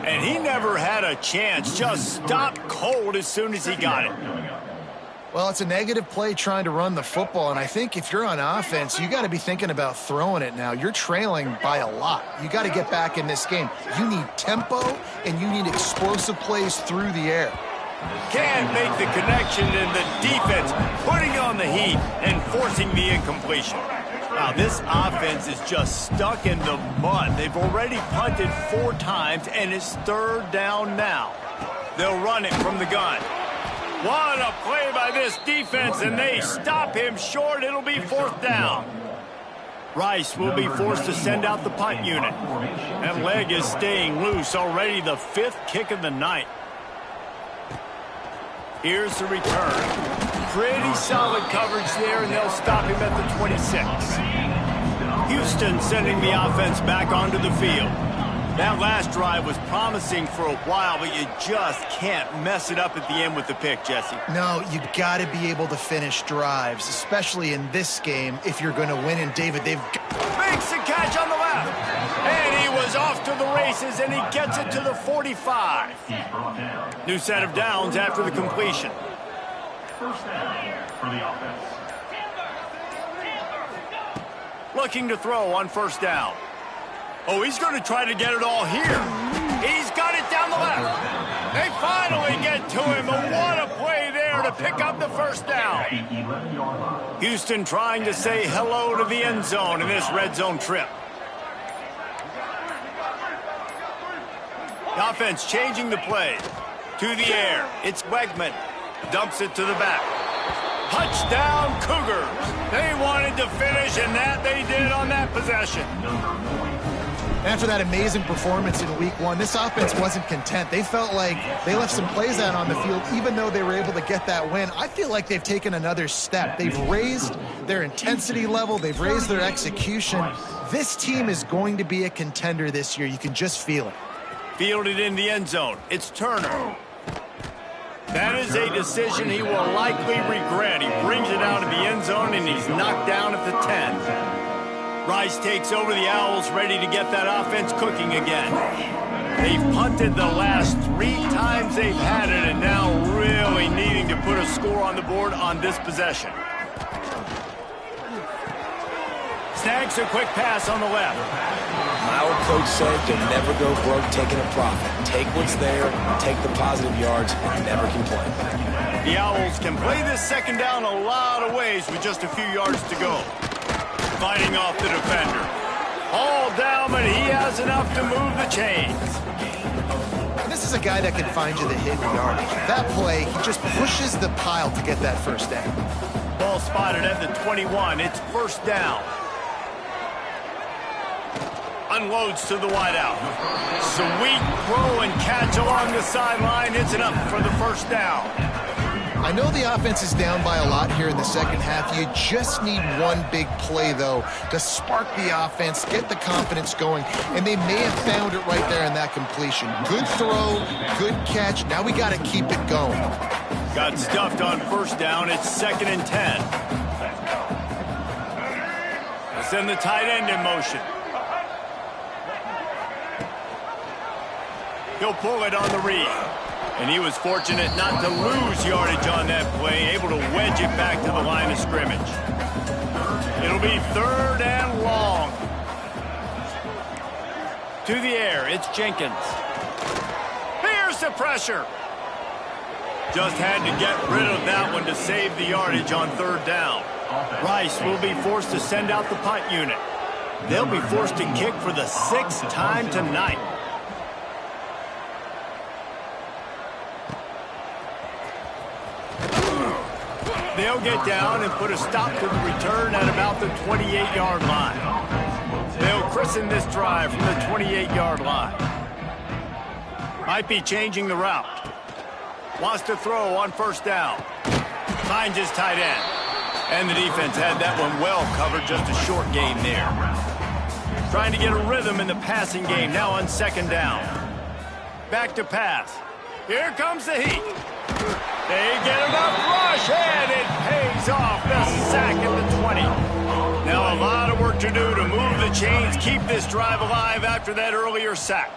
And he never had a chance, just stopped cold as soon as he got it. Well, it's a negative play trying to run the football, and I think if you're on offense, you got to be thinking about throwing it now. You're trailing by a lot. You got to get back in this game. You need tempo, and you need explosive plays through the air. Can't make the connection, and the defense putting on the heat and forcing the incompletion. Now, this offense is just stuck in the mud. They've already punted 4 times, and it's 3rd down now. They'll run it from the gun. What a play by this defense, and they stop him short. It'll be 4th down. Rice will be forced to send out the punt unit. That leg is staying loose, already the 5th kick of the night. Here's the return. Pretty solid coverage there, and they'll stop him at the 26. Houston sending the offense back onto the field. That last drive was promising for a while, but you just can't mess it up at the end with the pick, Jesse. No, you got to be able to finish drives, especially in this game if you're going to win. And David, makes the catch on the left. And he was off to the races, and he gets it to the 45. New set of downs after the completion. 1st down for the offense. Looking to throw on 1st down. Oh, he's going to try to get it all here. He's got it down the left. They finally get to him, and what a play there to pick up the 1st down. Houston trying to say hello to the end zone in this red zone trip. The offense changing the play. To the air. It's Wegman. Dumps it to the back. Touchdown, Cougars. They wanted to finish, and that they did on that possession. After that amazing performance in week 1, this offense wasn't content. They felt like they left some plays out on the field, even though they were able to get that win. I feel like they've taken another step. They've raised their intensity level. They've raised their execution. This team is going to be a contender this year. You can just feel it. Fielded in the end zone. It's Turner. That is a decision he will likely regret. He brings it out of the end zone, and he's knocked down at the 10. Rice takes over the Owls, ready to get that offense cooking again. They've punted the last 3 times they've had it, and now really needing to put a score on the board on this possession. Snags a quick pass on the left. My old coach said you'll never go broke taking a profit. Take what's there, take the positive yards, and never complain. The Owls can play this 2nd down a lot of ways with just a few yards to go. Fighting off the defender. All down, but he has enough to move the chains. And this is a guy that can find you the hidden yardage. That play, he just pushes the pile to get that 1st down. Ball spotted at the 21. It's 1st down. Unloads to the wideout. Sweet throw and catch along the sideline. It's enough for the 1st down. I know the offense is down by a lot here in the 2nd half. You just need one big play, though, to spark the offense, get the confidence going, and they may have found it right there in that completion. Good throw, good catch. Now we got to keep it going. Got stuffed on 1st down. It's 2nd and 10. Send the tight end in motion. He'll pull it on the read. And he was fortunate not to lose yardage on that play, able to wedge it back to the line of scrimmage. It'll be 3rd and long. To the air, it's Jenkins. Here's the pressure. Just had to get rid of that one to save the yardage on 3rd down. Rice will be forced to send out the punt unit. They'll be forced to kick for the 6th time tonight. They'll get down and put a stop to the return at about the 28-yard line. They'll christen this drive from the 28-yard line. Might be changing the route. Wants to throw on 1st down. Finds his tight end. And the defense had that one well covered, just a short gain there. Trying to get a rhythm in the passing game, now on 2nd down. Back to pass. Here comes the heat. They get enough rush, and it pays off. The sack at the 20. Now a lot of work to do to move the chains, keep this drive alive after that earlier sack.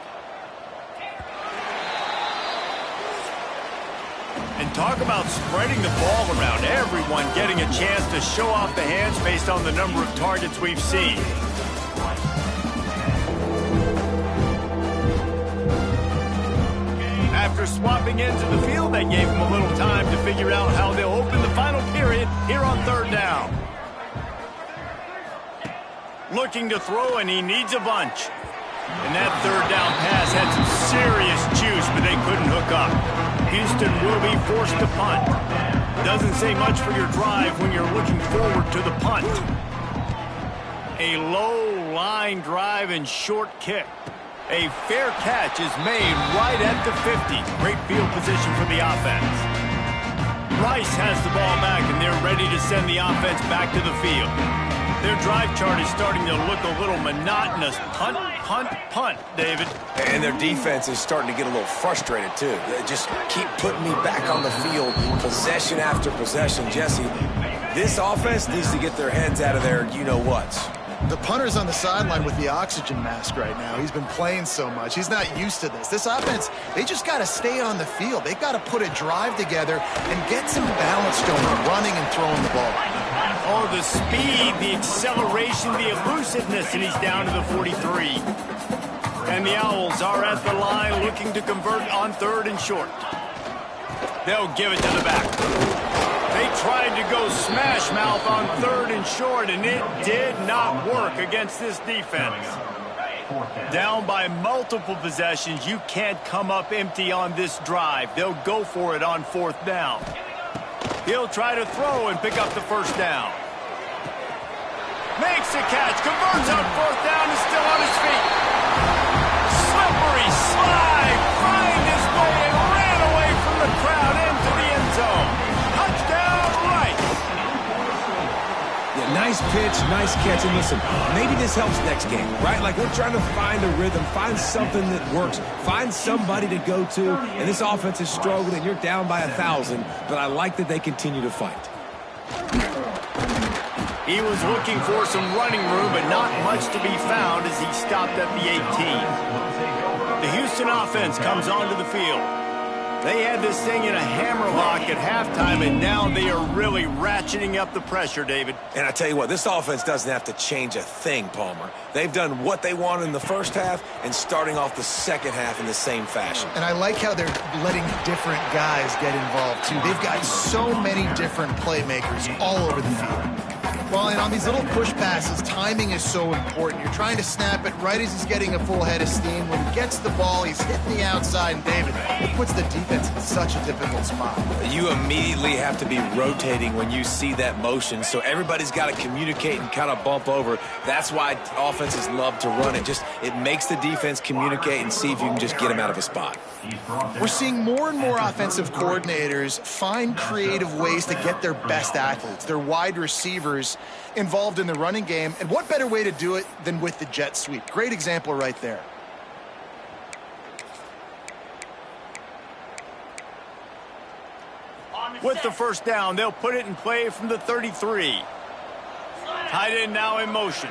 And talk about spreading the ball around. Everyone getting a chance to show off the hands based on the number of targets we've seen. After swapping into the field, that gave him a little time to figure out how they'll open the final period here on third down. Looking to throw, and he needs a bunch. And that third down pass had some serious juice, but they couldn't hook up. Houston will be forced to punt. Doesn't say much for your drive when you're looking forward to the punt. A low line drive and short kick. A fair catch is made right at the 50. Great field position for the offense. Rice has the ball back, and they're ready to send the offense back to the field. Their drive chart is starting to look a little monotonous. Punt, punt, punt, David. And their defense is starting to get a little frustrated, too. They just keep putting me back on the field, possession after possession. Jesse, this offense needs to get their heads out of their you-know-whats. The punter's on the sideline with the oxygen mask right now. He's been playing so much. He's not used to this. This offense, they just got to stay on the field. They've got to put a drive together and get some balance going, running and throwing the ball. Oh, the speed, the acceleration, the elusiveness, and he's down to the 43. And the Owls are at the line looking to convert on third and short. They'll give it to the back. They tried to go smash mouth on third and short, and it did not work against this defense. Down by multiple possessions, you can't come up empty on this drive. They'll go for it on fourth down. He'll try to throw and pick up the first down. Makes a catch, converts on fourth down, is still on his feet. Slippery slide, find his way and ran away from the crowd into the end zone. Touchdown, Rice. Yeah, nice pitch, nice catch. And listen, maybe this helps next game, right? Like we're trying to find a rhythm, find something that works, find somebody to go to. And this offense is struggling. You're down by 1,000, but I like that they continue to fight. He was looking for some running room, but not much to be found as he stopped at the 18. The Houston offense comes onto the field. They had this thing in a hammerlock at halftime, and now they are really ratcheting up the pressure, David. And I tell you what, this offense doesn't have to change a thing, Palmer. They've done what they wanted in the first half and starting off the second half in the same fashion. And I like how they're letting different guys get involved, too. They've got so many different playmakers all over the field. Well, and on these little push passes, timing is so important. You're trying to snap it right as he's getting a full head of steam. When he gets the ball, he's hitting the outside, and David, it puts the defense in such a difficult spot. You immediately have to be rotating when you see that motion, so everybody's got to communicate and kind of bump over. That's why offenses love to run it. It makes the defense communicate and see if you can just get him out of a spot. We're seeing more and more offensive coordinators find creative ways to get their best athletes, their wide receivers, involved in the running game. And what better way to do it than with the jet sweep? Great example right there. With the first down, they'll put it in play from the 33. Tight end now in motion.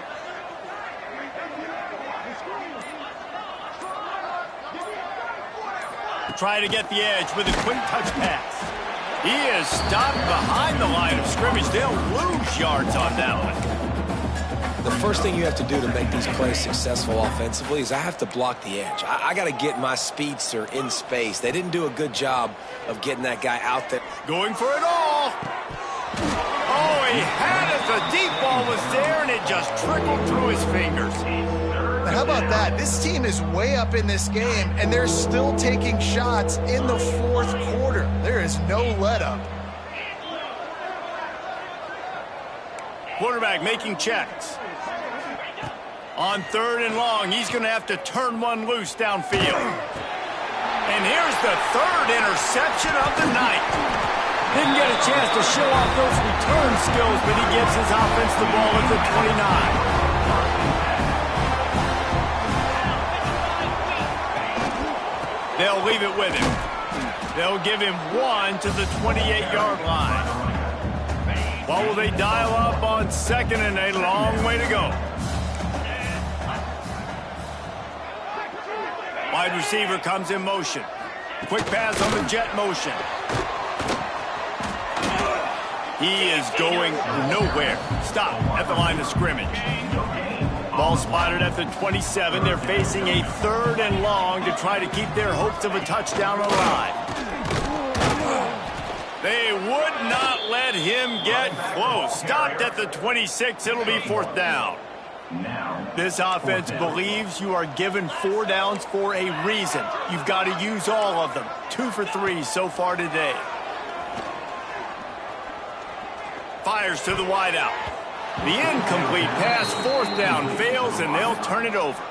Try to get the edge with a quick touch pass. He is stopped behind the line of scrimmage. They'll lose yards on that one. The first thing you have to do to make these plays successful offensively is I have to block the edge. I got to get my speedster in space. They didn't do a good job of getting that guy out there. Going for it all. Oh, he had it. The deep ball was there, and it just trickled through his fingers. Now, how about that? This team is way up in this game, and they're still taking shots in the fourth quarter. There is no let-up. Quarterback making checks. On third and long, he's going to have to turn one loose downfield. And here's the third interception of the night. Didn't get a chance to show off those return skills, but he gives his offense the ball at the 29. They'll leave it with him. They'll give him one to the 28-yard line. What will they dial up on second and a long way to go? Wide receiver comes in motion. Quick pass on the jet motion. He is going nowhere. Stop at the line of scrimmage. Ball spotted at the 27. They're facing a 3rd and long to try to keep their hopes of a touchdown alive. They would not let him get close. Stopped at the 26. It'll be 4th down. This offense believes you are given 4 downs for a reason. You've got to use all of them. 2 for 3 so far today. Fires to the wideout. The incomplete pass, 4th down, fails, and they'll turn it over.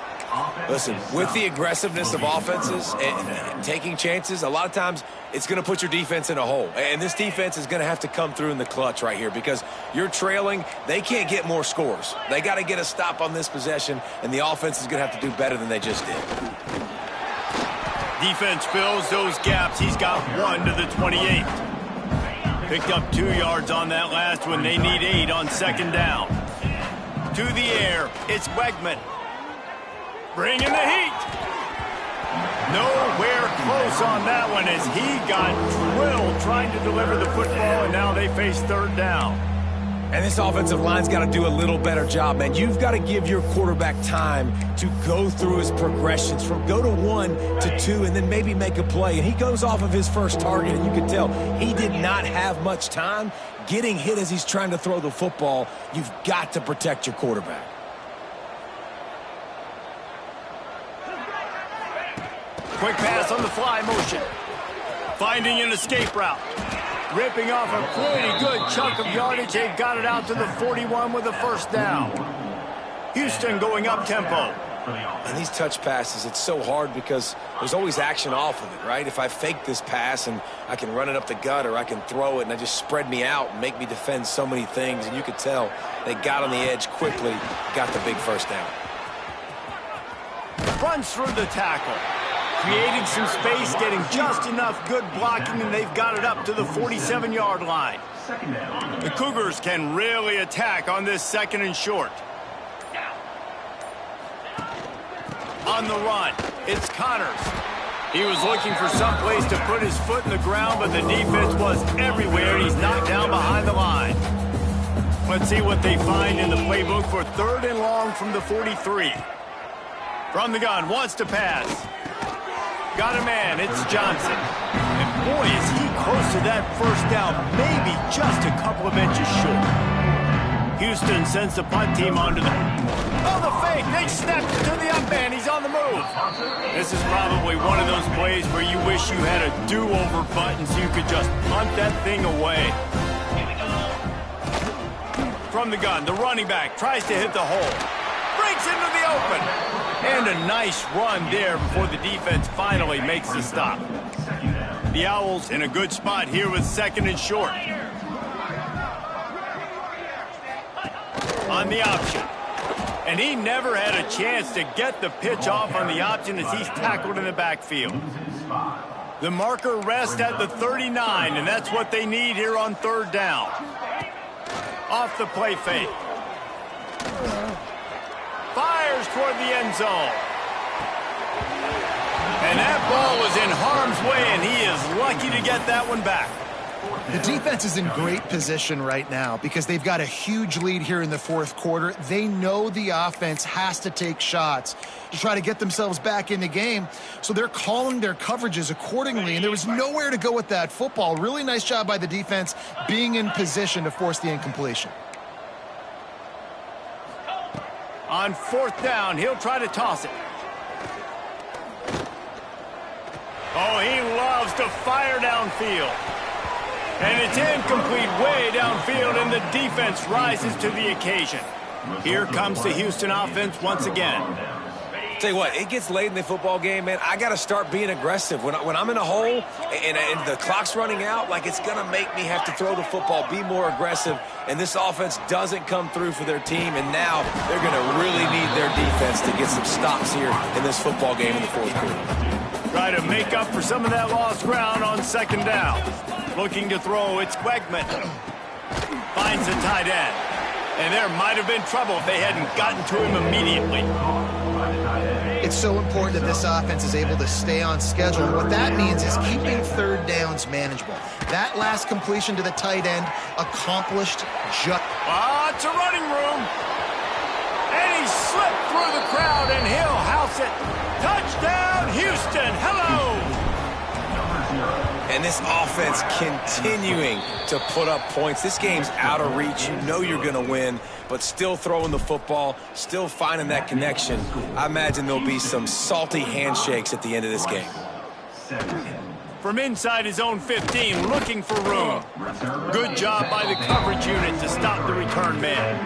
Listen, with the aggressiveness of offenses and taking chances, a lot of times it's going to put your defense in a hole. And this defense is going to have to come through in the clutch right here because you're trailing. They can't get more scores. They got to get a stop on this possession, and the offense is going to have to do better than they just did. Defense fills those gaps. He's got 1 to the 28. Picked up 2 yards on that last one. They need 8 on 2nd down. To the air, it's Wegman. Bringing the heat. Nowhere close on that one as he got drilled trying to deliver the football, and now they face 3rd down. And this offensive line's got to do a little better job, man. You've got to give your quarterback time to go through his progressions from go to 1 to 2 and then maybe make a play. And he goes off of his first target, and you can tell he did not have much time getting hit as he's trying to throw the football. You've got to protect your quarterback. Quick pass on the fly motion. Finding an escape route. Ripping off a pretty good chunk of yardage. They've got it out to the 41 with a 1st down. Houston going up tempo. And these touch passes, it's so hard because there's always action off of it, right? If I fake this pass and I can run it up the gut or I can throw it and I just spread me out and make me defend so many things. And you could tell they got on the edge quickly, got the big 1st down. Runs through the tackle. Creating some space, getting just enough good blocking, and they've got it up to the 47-yard line. The Cougars can really attack on this 2nd and short. On the run, it's Connors. He was looking for some place to put his foot in the ground, but the defense was everywhere. He's knocked down behind the line. Let's see what they find in the playbook for 3rd and long from the 43. From the gun, wants to pass. Got a man, it's Johnson. And boy, is he close to that 1st down, maybe just a couple of inches short. Houston sends the punt team onto the... Oh, the fake! They snapped it to the up man. He's on the move. This is probably one of those plays where you wish you had a do-over button so you could just punt that thing away. From the gun, the running back tries to hit the hole. Breaks into the open. And a nice run there before the defense finally makes the stop. The Owls in a good spot here with 2nd and short. On the option. And he never had a chance to get the pitch off on the option as he's tackled in the backfield. The marker rests at the 39, and that's what they need here on 3rd down. Off the play fake. Fires toward the end zone. And that ball was in harm's way, and he is lucky to get that one back. The defense is in great position right now because they've got a huge lead here in the 4th quarter. They know the offense has to take shots to try to get themselves back in the game, so they're calling their coverages accordingly, and there was nowhere to go with that football. Really nice job by the defense being in position to force the incompletion. On 4th down, he'll try to toss it. Oh, he loves to fire downfield. And it's incomplete way downfield, and the defense rises to the occasion. Here comes the Houston offense once again. Tell you what, it gets late in the football game, man. I got to start being aggressive. When I'm in a hole and the clock's running out, like it's going to make me have to throw the football, be more aggressive. And this offense doesn't come through for their team, and now they're going to really need their defense to get some stops here in this football game in the 4th quarter. Try to make up for some of that lost ground on 2nd down. Looking to throw, it's Wegman. Finds a tight end. And there might have been trouble if they hadn't gotten to him immediately. It's It's so important that this offense is able to stay on schedule. And what that means is keeping third downs manageable. That last completion to the tight end accomplished just... It's a running room. And he slipped through the crowd, and he'll house it. Touchdown, Houston. Hello. And this offense continuing to put up points. This game's out of reach. You know you're going to win, but still throwing the football, still finding that connection. I imagine there'll be some salty handshakes at the end of this game. From inside his own 15, looking for room. Good job by the coverage unit to stop the return man.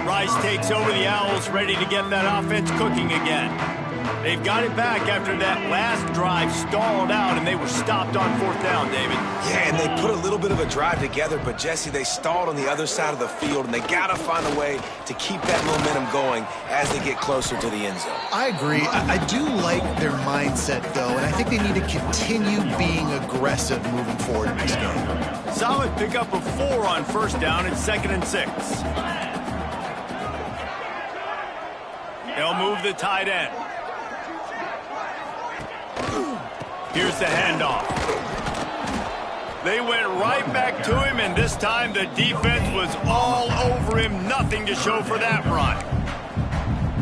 Rice takes over the Owls, ready to get that offense cooking again. They've got it back after that last drive stalled out, and they were stopped on 4th down, David. Yeah, and they put a little bit of a drive together, but, Jesse, they stalled on the other side of the field, and they got to find a way to keep that momentum going as they get closer to the end zone. I agree. I do like their mindset, though, and I think they need to continue being aggressive moving forward in this game. Solid pickup of 4 on 1st down and 2nd and 6. They'll move the tight end. Here's the handoff. They went right back to him, and this time the defense was all over him. Nothing to show for that run.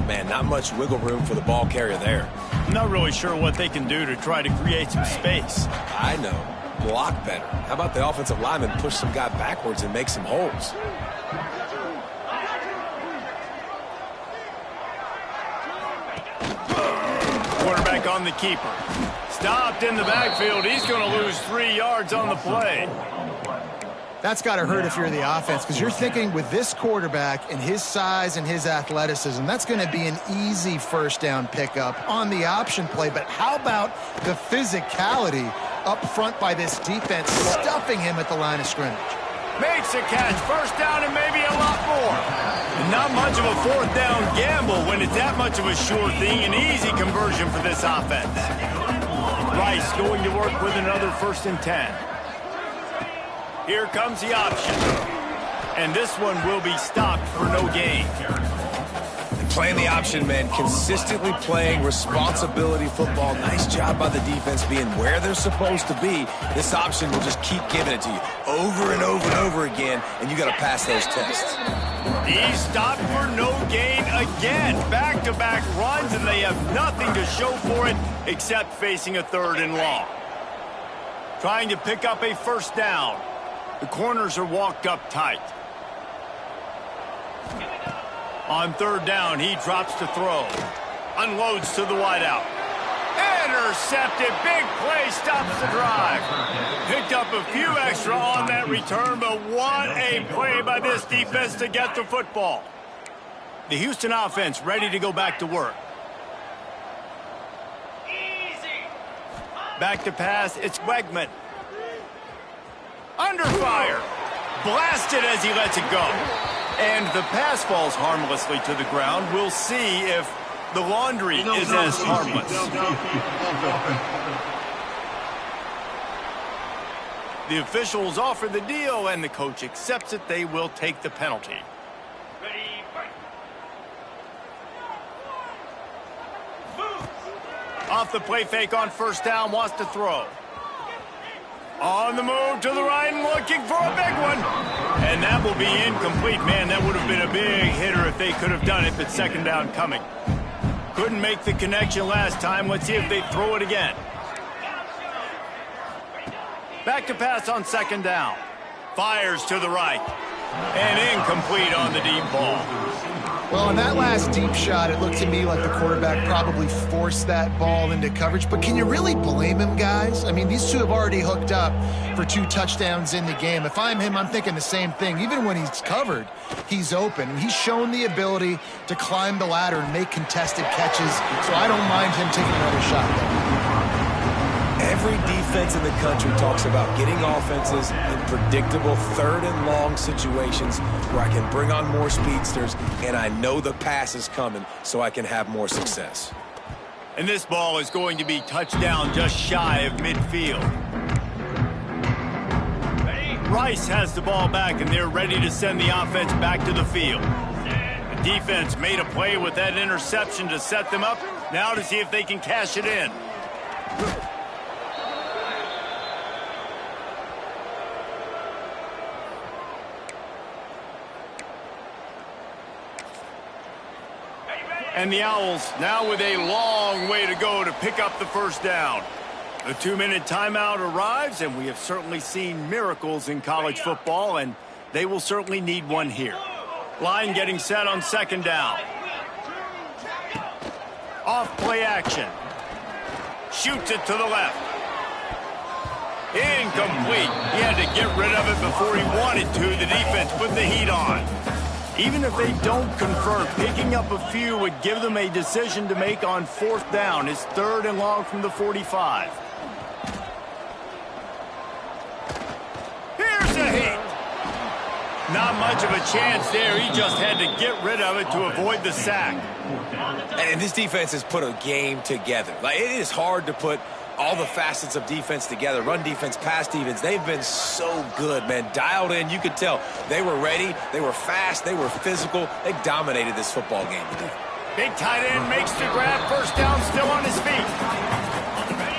Man, not much wiggle room for the ball carrier there. I'm not really sure what they can do to try to create some space. I know. Block better. How about the offensive lineman push some guy backwards and make some holes? Quarterback on the keeper. Stopped in the backfield. He's going to lose 3 yards on the play. That's got to hurt if you're the offense, because you're thinking with this quarterback and his size and his athleticism, that's going to be an easy 1st down pickup on the option play. But how about the physicality up front by this defense, stuffing him at the line of scrimmage? Makes a catch. 1st down and maybe a lot more. And not much of a 4th down gamble when it's that much of a sure thing. An easy conversion for this offense. Rice going to work with another 1st and 10. Here comes the option. And this one will be stopped for no gain. Playing the option, man. Consistently playing responsibility football. Nice job by the defense being where they're supposed to be. This option will just keep giving it to you over and over and over again, and you got to pass those tests. He's stopped for no gain again. Back-to-back runs, and they have nothing to show for it except facing a 3rd and long. Trying to pick up a 1st down. The corners are walked up tight. On 3rd down, he drops to throw. Unloads to the wideout. Intercepted. Big play stops the drive. Picked up a few extra on that return, but what a play by this defense to get the football. The Houston offense ready to go back to work. Back to pass. It's Wegman. Under fire. Blasted as he lets it go. And the pass falls harmlessly to the ground. We'll see if the laundry is as harmless. The officials offer the deal, and the coach accepts it. They will take the penalty. Off the play fake on 1st down, wants to throw. On the move to the right and looking for a big one. And that will be incomplete. Man, that would have been a big hitter if they could have done it, but 2nd down coming. Couldn't make the connection last time. Let's see if they throw it again. Back to pass on 2nd down. Fires to the right. And incomplete on the deep ball. Well, on that last deep shot, it looked to me like the quarterback probably forced that ball into coverage. But can you really blame him, guys? I mean, these two have already hooked up for 2 touchdowns in the game. If I'm him, I'm thinking the same thing. Even when he's covered, he's open. And he's shown the ability to climb the ladder and make contested catches. So I don't mind him taking another shot there. Every defense in the country talks about getting offenses in predictable 3rd and long situations where I can bring on more speedsters and I know the pass is coming so I can have more success. And this ball is going to be touchdown just shy of midfield. Rice has the ball back, and they're ready to send the offense back to the field. The defense made a play with that interception to set them up. Now to see if they can cash it in. And the Owls now with a long way to go to pick up the first down. The 2-minute timeout arrives, and we have certainly seen miracles in college football, and they will certainly need one here. Line getting set on second down. Off play action. Shoots it to the left. Incomplete. He had to get rid of it before he wanted to. The defense put the heat on. Even if they don't convert, picking up a few would give them a decision to make on fourth down. It's 3rd and long from the 45. Here's a hit. Not much of a chance there. He just had to get rid of it to avoid the sack. And this defense has put a game together. Like, it is hard to put all the facets of defense together. Run defense, pass defense. They've been so good, man. Dialed in. You could tell they were ready. They were fast. They were physical. They dominated this football game today. Big tight end makes the grab. First down, still on his feet.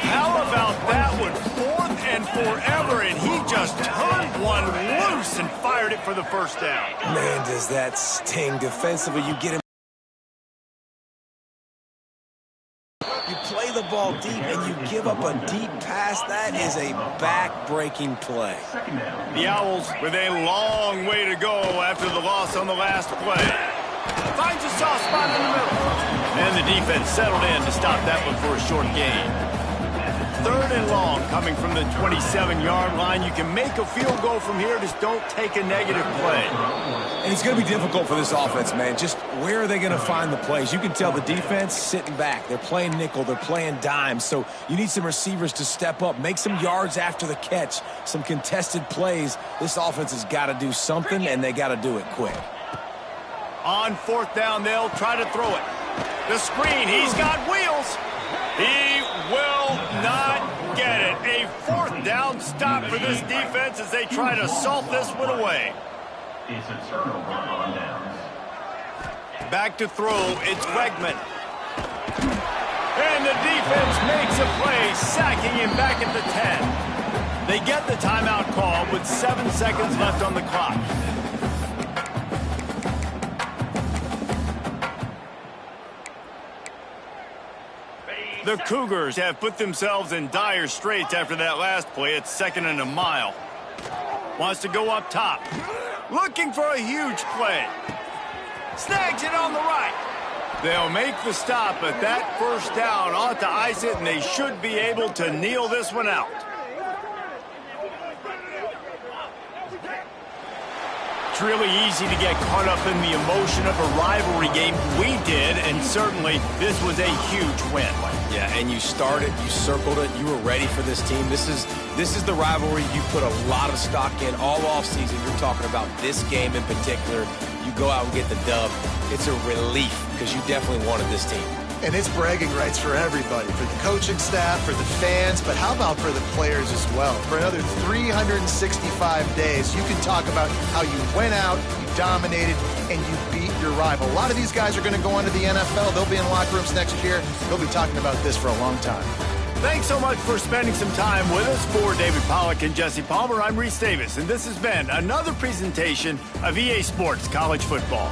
How about that one? 4th and forever, and he just turned one loose and fired it for the first down. Man, does that sting defensively. You get him. You play the ball deep and you give up a deep pass. That is a back-breaking play. The Owls with a long way to go after the loss on the last play. Finds a soft spot in the middle. And the defense settled in to stop that one for a short gain. 3rd and long coming from the 27-yard line. You can make a field goal from here. Just don't take a negative play. And it's going to be difficult for this offense, man. Just where are they going to find the plays? You can tell the defense sitting back. They're playing nickel. They're playing dime. So you need some receivers to step up, make some yards after the catch, some contested plays. This offense has got to do something, and they got to do it quick. On 4th down, they'll try to throw it. The screen. He's got wheels. He will not get it. A 4th down stop for this defense as they try to salt this one away. It's a turnover on downs. Back to throw. It's Wegman. And the defense makes a play, sacking him back at the 10. They get the timeout call with 7 seconds left on the clock. The Cougars have put themselves in dire straits after that last play. It's 2nd and a mile. Wants to go up top. Looking for a huge play. Snags it on the right. They'll make the stop, but that first down ought to ice it, and they should be able to kneel this one out. It's really easy to get caught up in the emotion of a rivalry game. We did, and certainly this was a huge win. Yeah, and you started, you circled it, you were ready for this team. This is the rivalry you put a lot of stock in all offseason. You're talking about this game in particular. You go out and get the dub. It's a relief because you definitely wanted this team. And it's bragging rights for everybody, for the coaching staff, for the fans, but how about for the players as well? For another 365 days, you can talk about how you went out, you dominated, and you beat your rival. A lot of these guys are going to go on to the NFL. They'll be in locker rooms next year. They'll be talking about this for a long time. Thanks so much for spending some time with us. For David Pollack and Jesse Palmer, I'm Reese Davis, and this has been another presentation of EA Sports College Football.